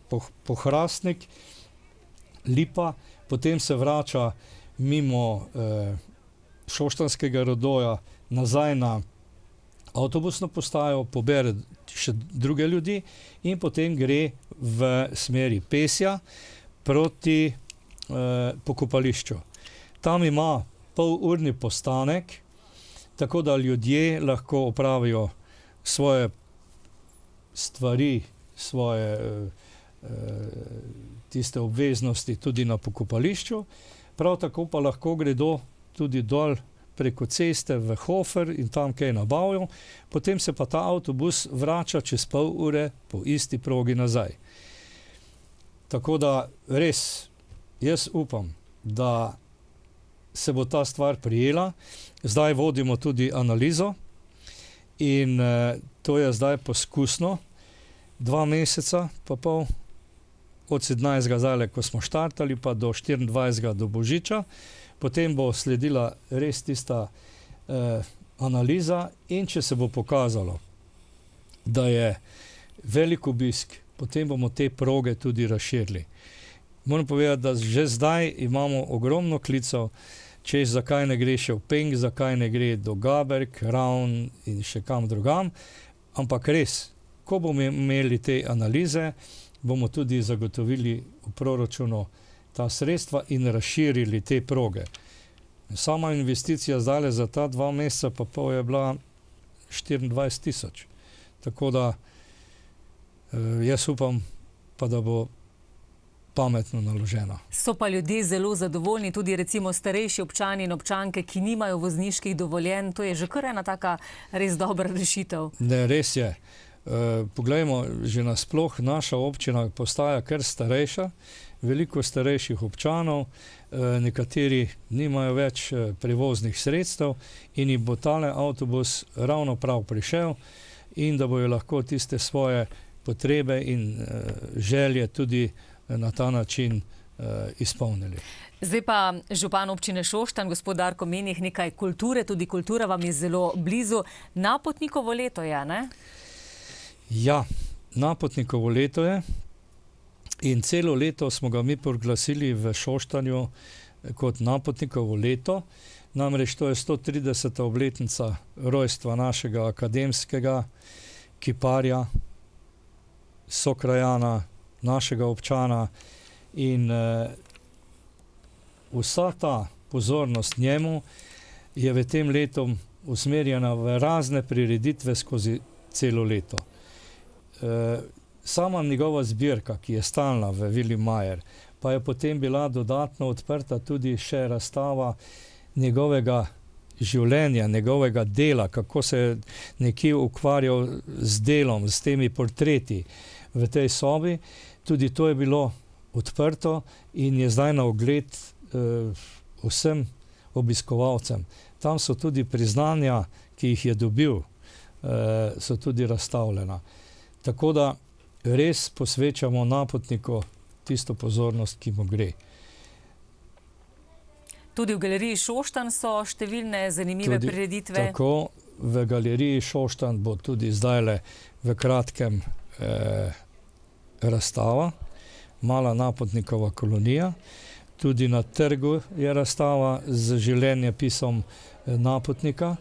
Pohrastnik, Lipa, potem se vrača mimo Šoštanskega Rodoja nazaj na avtobusno postajo, pobere še druge ljudi in potem gre v smeri Pesja proti pokopališču. Tam ima polurni postanek, tako da ljudje lahko opravijo svoje stvari, svoje tiste obveznosti tudi na pokopališču, prav tako pa lahko gredo tudi dol preko ceste v Hofer in tam kaj nabavijo, potem se pa ta avtobus vrača čez pol ure po isti progi nazaj. Tako da res, jaz upam, da se bo ta stvar prijela. Zdaj vodimo tudi analizo in to je zdaj poskusno, 2 meseca pa pol, od 17. zdaj, ko smo štartali, pa do 24. do Božiča. Potem bo sledila res tista analiza in če se bo pokazalo, da je velik obisk, potem bomo te proge tudi razširili. Moram povedati, da že zdaj imamo ogromno klicev, češ zakaj ne gre še v Peng, zakaj ne gre do Gaberg, Ravn in še kam drugam, ampak res, ko bomo imeli te analize, bomo tudi zagotovili v proračunu ta sredstva in razširili te proge. Sama investicija zdaj za ta 2 meseca pa pol je bila 24 000. Tako da jaz upam pa, da bo pametno naložena. So pa ljudje zelo zadovoljni, tudi recimo starejši občani in občanke, ki nimajo vozniških dovoljenj. To je že kar ena taka res dobra rešitev. Ne, res je. Poglejmo, že nasploh naša občina postaja kar starejša, veliko starejših občanov, nekateri nimajo več prevoznih sredstev in jim bo tale avtobus ravno prav prišel in da bojo lahko tiste svoje potrebe in želje tudi na ta način izpolnili. Zdaj pa župan občine Šoštanj, gospod Darko Menih, nekaj kulture, tudi kultura vam je zelo blizu. Napotnikovo leto je, ne? Ja, Napotnikovo leto je in celo leto smo ga mi proglasili v Šoštanju kot Napotnikovo leto. Namreč to je 130. obletnica rojstva našega akademskega kiparja, sokrajana, našega občana in vsa ta pozornost njemu je v tem letu usmerjena v razne prireditve skozi celo leto. Sama njegova zbirka, ki je stalna v Vili Majer, pa je potem bila dodatno odprta tudi še razstava njegovega življenja, njegovega dela, kako se je nekje ukvarjal z delom, s temi portreti v tej sobi. Tudi to je bilo odprto in je zdaj na ogled vsem obiskovalcem. Tam so tudi priznanja, ki jih je dobil, so tudi razstavljena. Tako da res posvečamo napotniku tisto pozornost, ki mu gre. Tudi v galeriji Šoštanj so številne zanimive prireditve. Tako, v galeriji Šoštanj bo tudi zdajle v kratkem razstava, mala napotnikova kolonija. Tudi na trgu je razstava z življenjepisom napotnika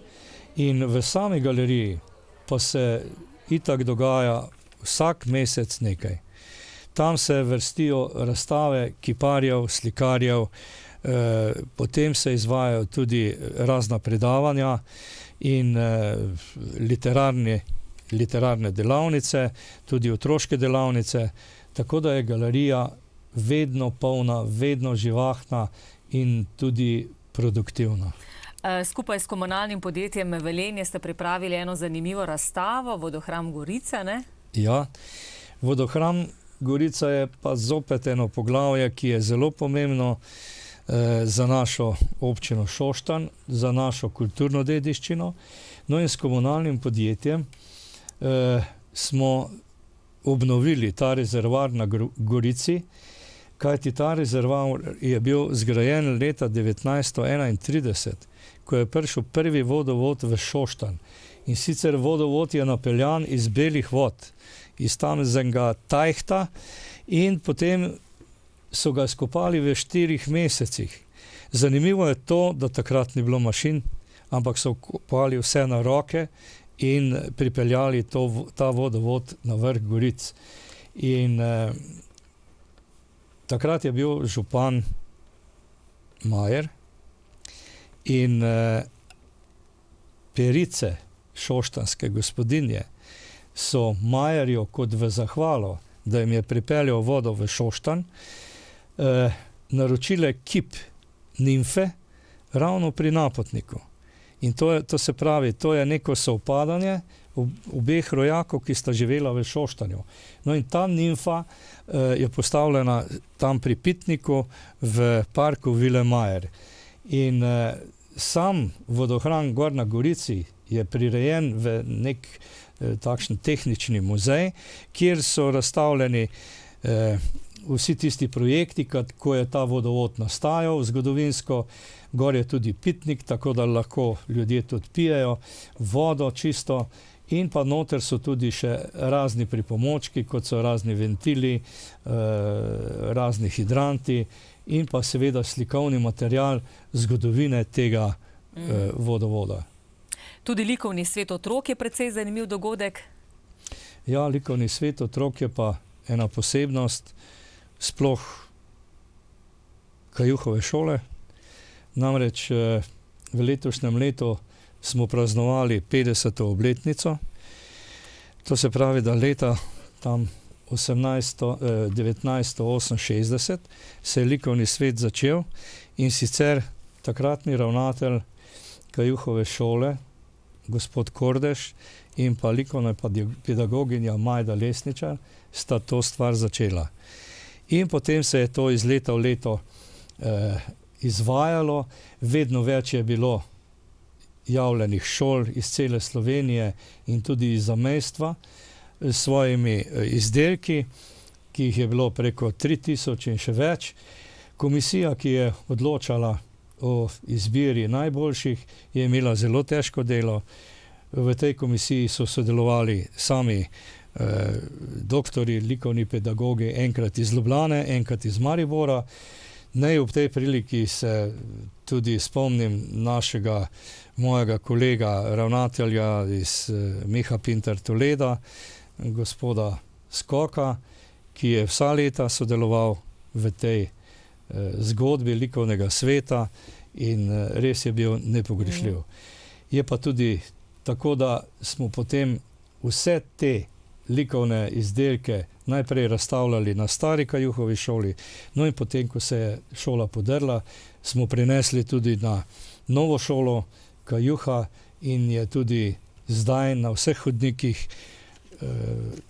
in v sami galeriji pa se itak dogaja vsak mesec nekaj. Tam se vrstijo razstave kiparjev, slikarjev, potem se izvajajo tudi razna predavanja in literarne delavnice, tudi otroške delavnice, tako da je galerija vedno polna, vedno živahna in tudi produktivna. Skupaj s komunalnim podjetjem Velenje ste pripravili eno zanimivo razstavo, Vodohram Gorica, ne? Ja, Vodohram Gorica je pa zopet eno poglavje, ki je zelo pomembno za našo občino Šoštanj, za našo kulturno dediščino. No in s komunalnim podjetjem smo obnovili ta rezervoar na Gorici, kajti ta rezervoar je bil zgrajen leta 1931, ko je prišel prvi vodovod v Šoštanj. In sicer vodovod je napeljan iz Belih vod, iz tamznega Tajhta, in potem so ga skopali v 4 mesecih. Zanimivo je to, da takrat ni bilo mašin, ampak so kopali vse na roke in pripeljali ta vodovod na vrh Goric. In takrat je bil župan Majer in perice šoštanske gospodinje so Majerju kot v zahvalo, da jim je pripeljal vodo v Šoštanj, naročile kip nimfe ravno pri napotniku. In to se pravi, to je neko sovpadanje obeh rojakov, ki sta živela v Šoštanju. No in ta nimfa je postavljena tam pri pitniku v parku Vile Majer. In sam vodohran gor na Gorici je prirejen v nek takšen tehnični muzej, kjer so razstavljeni vsi tisti projekti, ko je ta vodovod nastajal zgodovinsko. Gor je tudi pitnik, tako da lahko ljudje tudi pijejo vodo čisto, in pa noter so tudi še razni pripomočki, kot so razni ventili, razni hidranti in pa seveda slikovni material zgodovine tega vodovoda. Tudi likovni svet otrok je precej zanimiv dogodek. Ja, likovni svet otrok je pa ena posebnost, sploh Kajuhove šole. Namreč v letošnjem letu smo praznovali 50. obletnico. To se pravi, da leta tam 1968 se je likovni svet začel, in sicer takratni ravnatelj Kajuhove šole, gospod Kordež, in pa likovna pedagoginja Majda Lesničar sta to stvar začela. In potem se je to iz leta v leto izvajalo, vedno več je bilo javljenih šol iz cele Slovenije in tudi iz zamejstva s svojimi izdelki, ki jih je bilo preko 3000 in še več. Komisija, ki je odločala o izbiri najboljših, je imela zelo težko delo. V tej komisiji so sodelovali sami doktori, likovni pedagogi, enkrat iz Ljubljane, enkrat iz Maribora. Naj ob tej priliki se tudi spomnim mojega kolega, ravnatelja iz Miha Pinter Toleda, gospoda Skoka, ki je vsa leta sodeloval v tej zgodbi likovnega sveta in res je bil nepogrešljiv. Je pa tudi tako, da smo potem vse te likovne izdelke najprej razstavljali na stari Kajuhovi šoli, no in potem, ko se je šola podrla, smo prinesli tudi na novo šolo Kajuha in je tudi zdaj na vseh hodnikih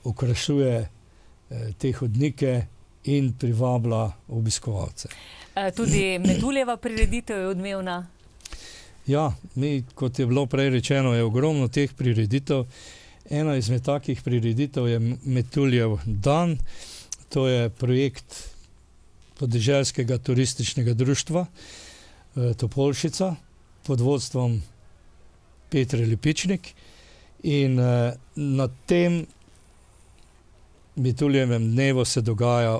okrašuje te hodnike in privabila obiskovalce. Tudi Metuljeva prireditev je odmevna. Ja, kot je bilo prej rečeno, je ogromno teh prireditev. Ena izmed takih prireditev je Metuljev dan. To je projekt podeželskega turističnega društva Topolšica pod vodstvom Petre Lipičnik. In na tem Metuljevem dnevu se dogaja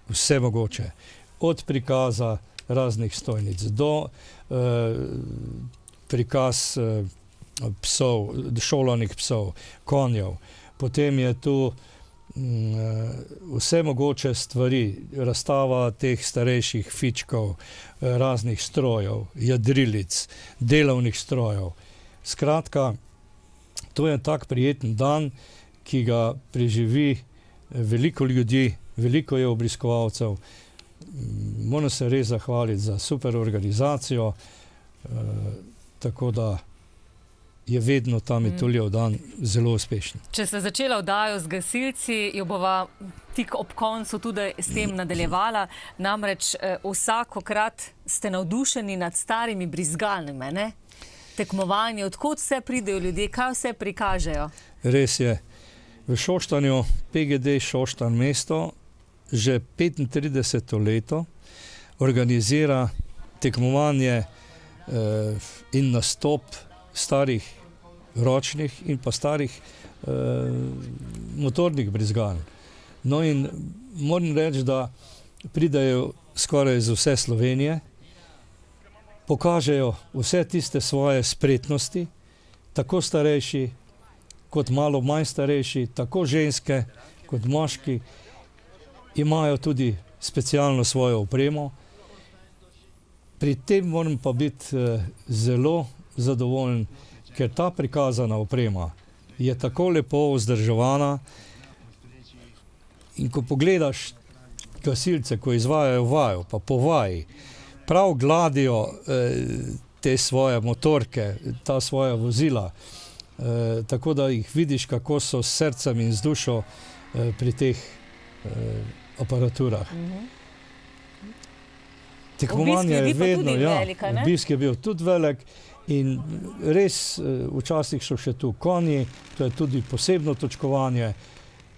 vse mogoče. Od prikaza raznih stojnic do prikaz psov, šolanih psov, konjev. Potem je tu vse mogoče stvari, razstava teh starejših fičkov, raznih strojev, jadrilic, delovnih strojev. Skratka, to je tak prijeten dan, ki ga preživi veliko ljudi, veliko je obiskovalcev. Moram se res zahvaliti za super organizacijo, tako da je vedno ta Metuljev dan zelo uspešen. Če se začela oddajo z gasilci, jo bova tik ob koncu tudi s tem nadaljevala. Namreč vsakokrat ste navdušeni nad starimi brizgalnimi, ne? Tekmovanje, odkot vse pridejo ljudje, kaj vse prikažejo? Res je. v Šoštanju, PGD Šoštan mesto, že 35. leto organizira tekmovanje in nastop starih ročnih in pa starih motornih brizgaln. No in moram reči, da pridejo skoraj iz vse Slovenije, pokažejo vse tiste svoje spretnosti, tako starejši kot malo manj starejši, tako ženske kot moški, imajo tudi specialno svojo opremo. Pri tem moram pa biti zelo zadovoljen, ker ta prikazana oprema je tako lepo vzdrževana in ko pogledaš gasilce, ko izvajajo vajo, pa po vaji, prav gladijo te svoje motorke, ta svoja vozila, tako da jih vidiš, kako so s srcem in z dušo pri teh aparaturah. Tekmovanje je vedno, obisk je bil tudi velik in res včasih so še tu konji, to je tudi posebno točkovanje,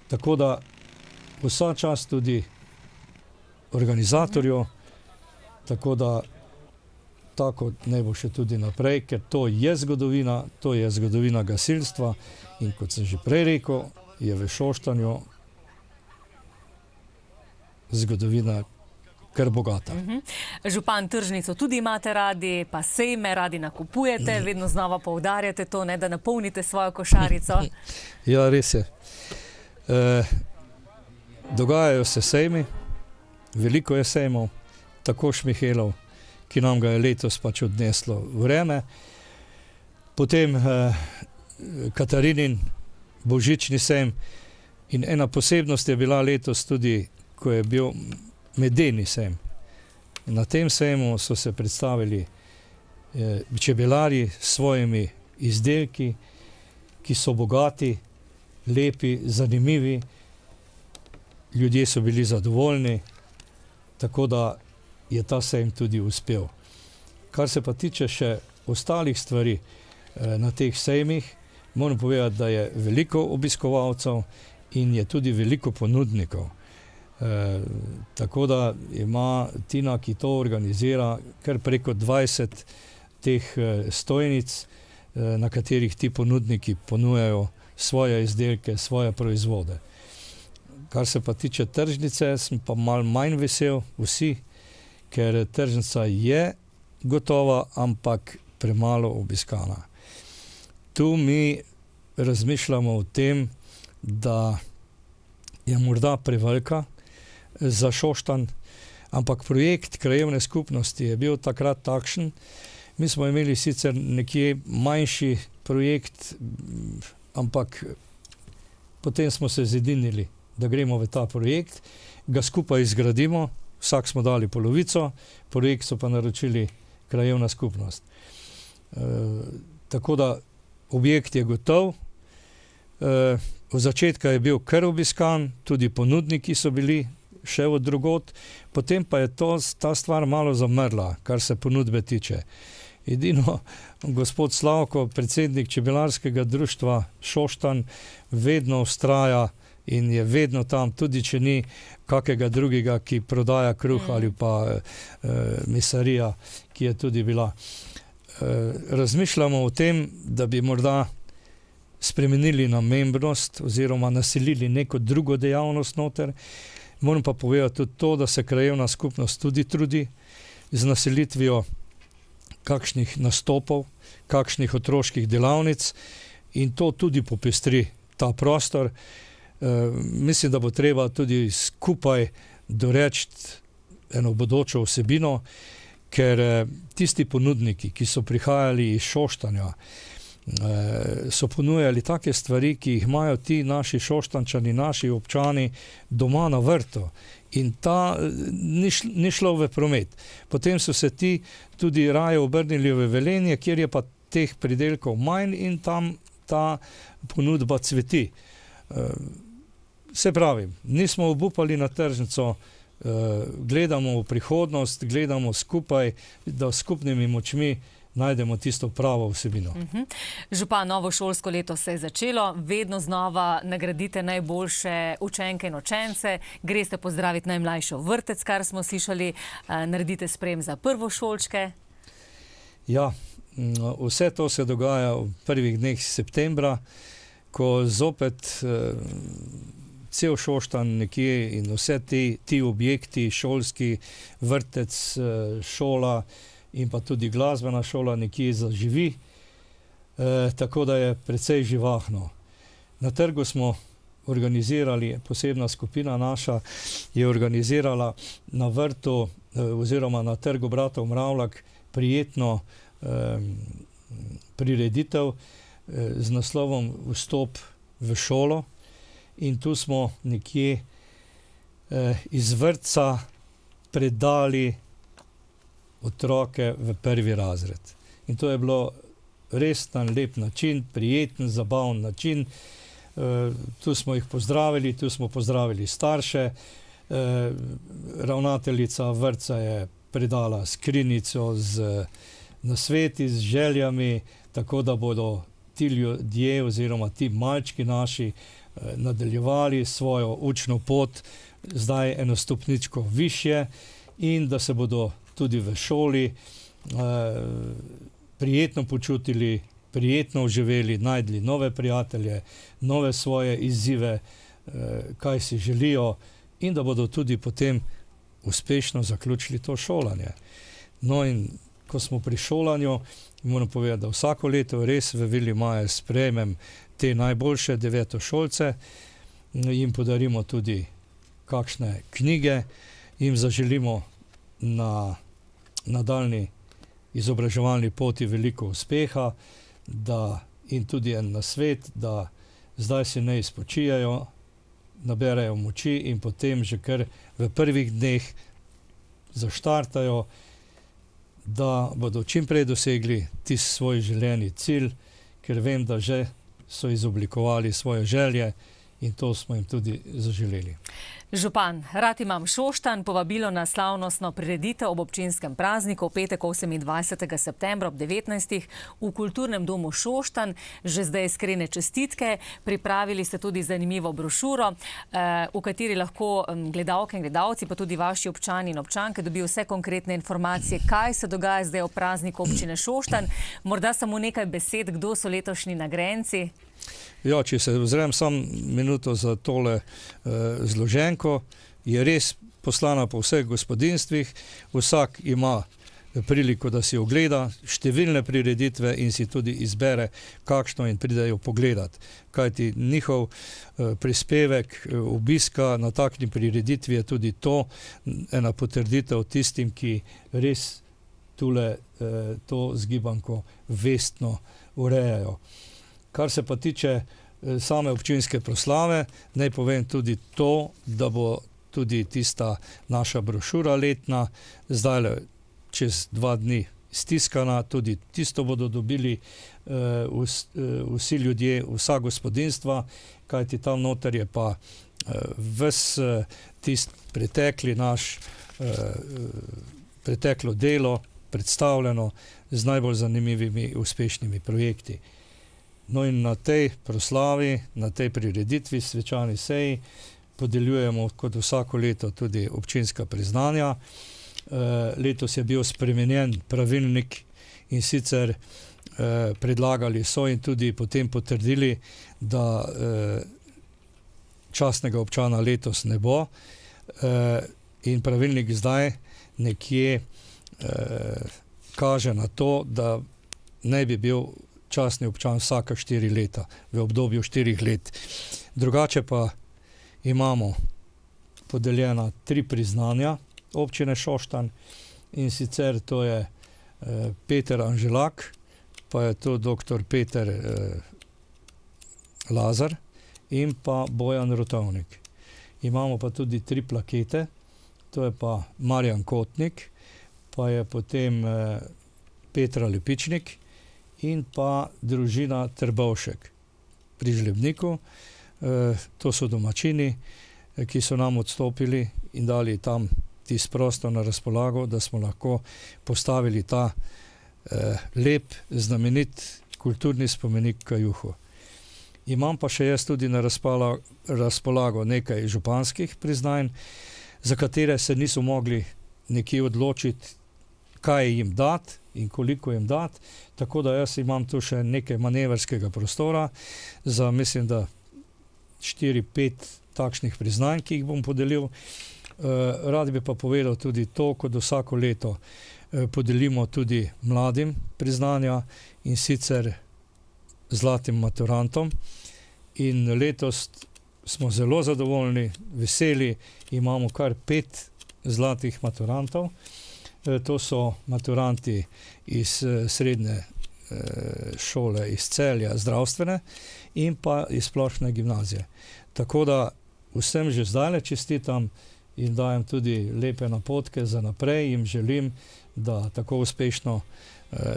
tako da vsa čast tudi organizatorju, tako da tako naj bo še tudi naprej, ker to je zgodovina gasilstva in kot sem že prej rekel, je v Šoštanju zgodovina kar bogata. Župan, tržnico tudi imate radi, pa sejme radi nakupujete, vedno znova poudarjate to, da napolnite svojo košarico. Ja, res je. Dogajajo se sejmi, veliko je sejmov, tako Šmihelov, ki nam ga je letos pač odneslo vreme. Potem Katarinin božični sejem in ena posebnost je bila letos tudi, ko je bil medeni sejem. Na tem sejmu so se predstavili čebelarji s svojimi izdelki, ki so bogati, lepi, zanimivi. Ljudje so bili zadovoljni, tako da je ta sejem tudi uspel. Kar se pa tiče še ostalih stvari na teh sejmih, moram povedati, da je veliko obiskovalcev in je tudi veliko ponudnikov. Tako da ima Tina, ki to organizira, kar preko 20 teh stojnic, na katerih ti ponudniki ponujajo svoje izdelke, svoje proizvode. Kar se pa tiče tržnice, sem pa malo manj vesel vsi, ker tržnica je gotova, ampak premalo obiskana. Tu mi razmišljamo o tem, da je morda prevelika za Šoštanj, ampak projekt krajevne skupnosti je bil takrat takšen. Mi smo imeli sicer nekje manjši projekt, ampak potem smo se zedinili, da gremo v ta projekt, ga skupaj izgradimo, vsak smo dali polovico, projekt so pa naročili krajevna skupnost. Tako da objekt je gotov, od začetka je bil kar obiskan, tudi ponudniki so bili še od drugod, potem pa je ta stvar malo zamrla, kar se ponudbe tiče. Edino gospod Slavko, predsednik čebelarskega društva Šoštanj, vedno vztraja in je vedno tam, tudi če ni kakega drugega, ki prodaja kruh ali pa mesarija, ki je tudi bila. Razmišljamo o tem, da bi morda spremenili namembnost oziroma naselili neko drugo dejavnost noter. Moram pa povedati tudi to, da se krajevna skupnost tudi trudi z naselitvijo kakšnih nastopov, kakšnih otroških delavnic in to tudi popestri ta prostor. Mislim, da bo treba tudi skupaj doreči eno bodočo vsebino, ker tisti ponudniki, ki so prihajali iz Šoštanja, so ponujali take stvari, ki jih imajo ti naši Šoštančani, naši občani doma na vrtu. In ta ni šlo v promet. Potem so se ti tudi raje obrnili v Velenje, kjer je pa teh pridelkov manj in tam ta ponudba cveti. Se pravi, nismo obupali na tržnico, gledamo v prihodnost, gledamo skupaj, da s skupnimi močmi najdemo tisto pravo vsebino. Župan, novo šolsko leto se je začelo, vedno znova nagradite najboljše učenke in učence, greste pozdraviti najmlajšo vrtec, kar smo slišali, naredite sprejem za prvošolčke. Ja, vse to se dogaja v prvih dneh septembra, ko zopet cel Šoštanj nekje in vse ti objekti, šolski vrtec, šola in pa tudi glasbena šola nekje zaživi, tako da je precej živahno. Na trgu smo organizirali, posebna skupina naša je organizirala na vrtu oziroma na trgu bratov Mravljak prijetno prireditev z naslovom Vstop v šolo in tu smo nekje iz vrtca predali otroke v prvi razred. In to je bilo res na lep način, prijeten, zabaven način. Tu smo jih pozdravili, tu smo pozdravili starše. Ravnateljica vrtca je predala skrinjico z nasveti, z željami, tako da bodo ti ljudje oziroma ti malčki naši nadaljevali svojo učno pot, zdaj eno stopničko višje in da se bodo tudi v šoli prijetno počutili, prijetno uživeli, najdli nove prijatelje, nove svoje izzive, kaj si želijo in da bodo tudi potem uspešno zaključili to šolanje. No in ko smo pri šolanju, moram povedati, da vsako leto res v Vili Majer sprejmem te najboljše devetošolce, jim podarimo tudi kakšne knjige, jim zaželimo na nadaljnji izobraževalni poti veliko uspeha in tudi en nasvet, da zdaj si ne izpočijajo, naberejo moči in potem že kar v prvih dneh zaštartajo, da bodo čim prej dosegli tisti svoj želeni cilj, ker vem, da že so izoblikovali svoje želje in to smo jim tudi zaželeli. Župan, rad imam Šoštanj, povabilo na slavnostno prireditev ob občinskem prazniku v petek 28. septembra ob 19. v Kulturnem domu Šoštanj. Že zdaj iskrene čestitke. Pripravili ste tudi zanimivo brošuro, v kateri lahko gledalke in gledalci, pa tudi vaši občani in občanke dobijo vse konkretne informacije, kaj se dogaja zdaj ob prazniku občine Šoštanj. Morda samo nekaj besed, kdo so letošnji nagrajenci. Ja, če se ozrem sam minuto za tole zloženko, je res poslana po vseh gospodinstvih, vsak ima priliko, da si ogleda številne prireditve in si tudi izbere kakšno in pridejo pogledati. Kajti njihov prispevek obiska na takšni prireditvi je tudi to, ena potrditev tistim, ki res tule to zgibanko vestno urejajo. Kar se pa tiče same občinske proslave, naj povem tudi to, da bo tudi tista naša brošura letna, zdaj čez 2 dni stiskana, tudi tisto bodo dobili vsi ljudje, vsa gospodinstva, kajti tam noter je pa ves tist pretekli naš preteklo delo predstavljeno z najbolj zanimivimi uspešnimi projekti. No in na tej proslavi, na tej prireditvi, svečani seji, podeljujemo kot vsako leto tudi občinska priznanja. Letos je bil spremenjen pravilnik in sicer predlagali so in tudi potem potrdili, da častnega občana letos ne bo. In pravilnik zdaj nekje kaže na to, da ne bi bil častni občan vsaka 4 leta, v obdobju 4 let. Drugače pa imamo podeljena 3 priznanja občine Šoštanj in sicer to je Peter Anželak, pa je to dr. Peter Lazar in pa Bojan Rotovnik. Imamo pa tudi 3 plakete, to je pa Marjan Kotnik, pa je potem Petra Lepičnik in pa družina Trbovšek pri Žlebniku. To so domačini, ki so nam odstopili in dali tam tisti prostor na razpolago, da smo lahko postavili ta lep, znamenit kulturni spomenik Kajuhu. Imam pa še jaz tudi na razpolago nekaj županskih priznanj, za katere se niso mogli nekje odločiti, kaj jim dati in koliko jim dati, tako da jaz imam tu še nekaj manevrskega prostora za, mislim, da 4-5 takšnih priznanj, ki jih bom podelil. Rad bi pa povedal tudi to, kot vsako leto podelimo tudi mladim priznanja, in sicer zlatim maturantom. In letos smo zelo zadovoljni, veseli, imamo kar 5 zlatih maturantov. To so maturanti iz srednje šole iz Celja, zdravstvene, in pa iz splošne gimnazije. Tako da vsem že zdaj čestitam in dajem tudi lepe napotke za naprej. Jim želim, da tako uspešno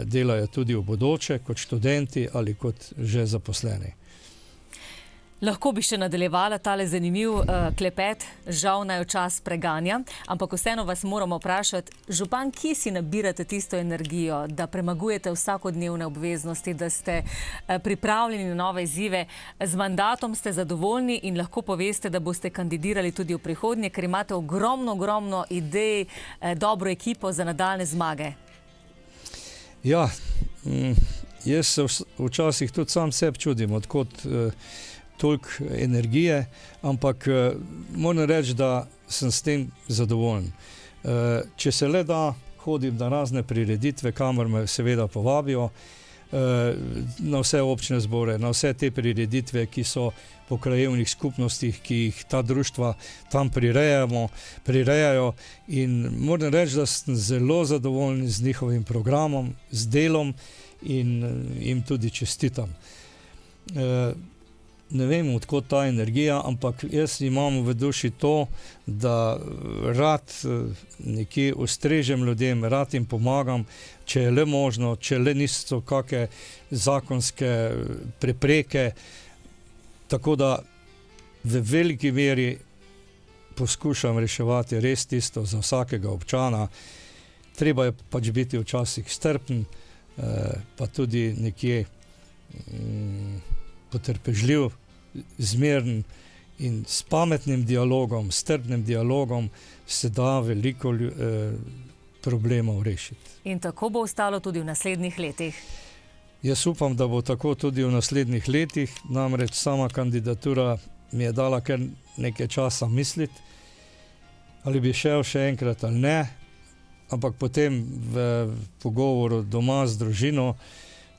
delajo tudi v bodoče, kot študenti ali kot že zaposleni. Lahko bi še nadaljevala tale zanimiv klepet, žal naj čas preganja, ampak vseeno vas moramo vprašati, župan, kje si nabirate tisto energijo, da premagujete vsakodnevne obveznosti, da ste pripravljeni na nove izzive, z mandatom ste zadovoljni in lahko poveste, da boste kandidirali tudi v prihodnje, ker imate ogromno idej, dobro ekipo za nadaljne zmage? Ja, jaz se včasih tudi sam sebi čudim, odkot toliko energije, ampak moram reči, da sem s tem zadovoljen. Če se le da, hodim na razne prireditve, kamor me seveda povabijo, na vse občne zbore, na vse te prireditve, ki so po krajevnih skupnostih, ki jih ta društva tam prirejajo, in moram reči, da sem zelo zadovoljen z njihovim programom, z delom, in jim tudi čestitam. Ne vem, odkot ta energija, ampak jaz imam v duši to, da rad nekje ustrežem ljudem, rad jim pomagam, če je le možno, če le niso kakšne zakonske prepreke. Tako da v veliki meri poskušam reševati res tisto za vsakega občana. Treba je pač biti včasih strpen, pa tudi nekje potrpežljiv, zmeren, in s pametnim dialogom, strpnim dialogom se da veliko problemov rešiti. In tako bo ostalo tudi v naslednjih letih? Jaz upam, da bo tako tudi v naslednjih letih, namreč sama kandidatura mi je dala kar nekaj časa misliti, ali bi šel še enkrat ali ne, ampak potem v pogovoru doma z družino,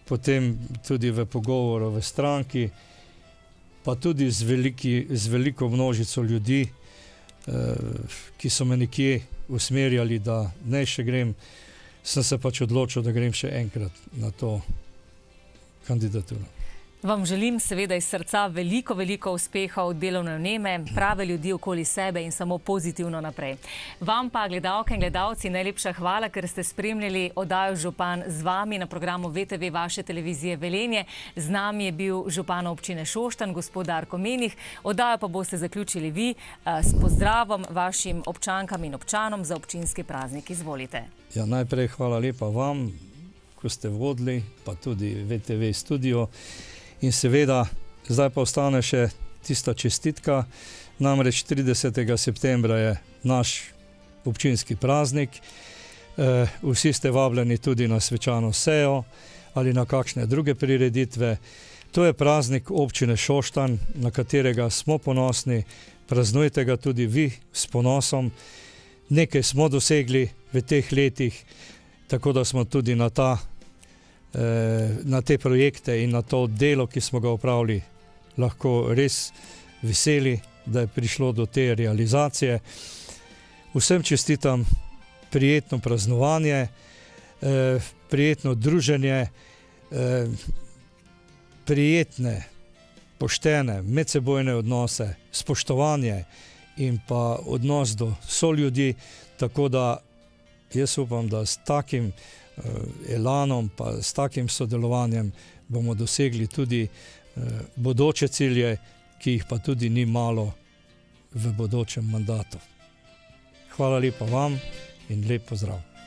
potem tudi v pogovoru v stranki, pa tudi z veliko množico ljudi, ki so me nekje usmerjali, da ne še grem, sem se pač odločil, da grem še enkrat na to kandidaturo. Vam želim seveda iz srca veliko uspehov, delovne vneme, prave ljudi okoli sebe in samo pozitivno naprej. Vam pa, gledalke in gledalci, najlepša hvala, ker ste spremljali oddajo Župan z vami na programu VTV vaše televizije Velenje. Z nami je bil župan občine Šoštanj, gospod Darko Menih. Oddajo pa boste zaključili vi s pozdravom vašim občankam in občanom za občinski praznik. Izvolite. Ja, najprej hvala lepa vam, ko ste vodili, pa tudi VTV studio. In seveda, zdaj pa ostane še tista čestitka, namreč 30. septembra je naš občinski praznik. Vsi ste vabljeni tudi na svečano sejo ali na kakšne druge prireditve. To je praznik občine Šoštanj, na katerega smo ponosni, praznujte ga tudi vi s ponosom. Nekaj smo dosegli v teh letih, tako da smo tudi na te projekte in na to delo, ki smo ga opravili, lahko res veseli, da je prišlo do te realizacije. Vsem čestitam prijetno praznovanje, prijetno druženje, prijetne, poštene, medsebojne odnose, spoštovanje in pa odnos do soljudi, tako da jaz upam, da s takim elanom, pa s takim sodelovanjem bomo dosegli tudi bodoče cilje, ki jih pa tudi ni malo v bodočem mandatu. Hvala lepa vam in lep pozdrav.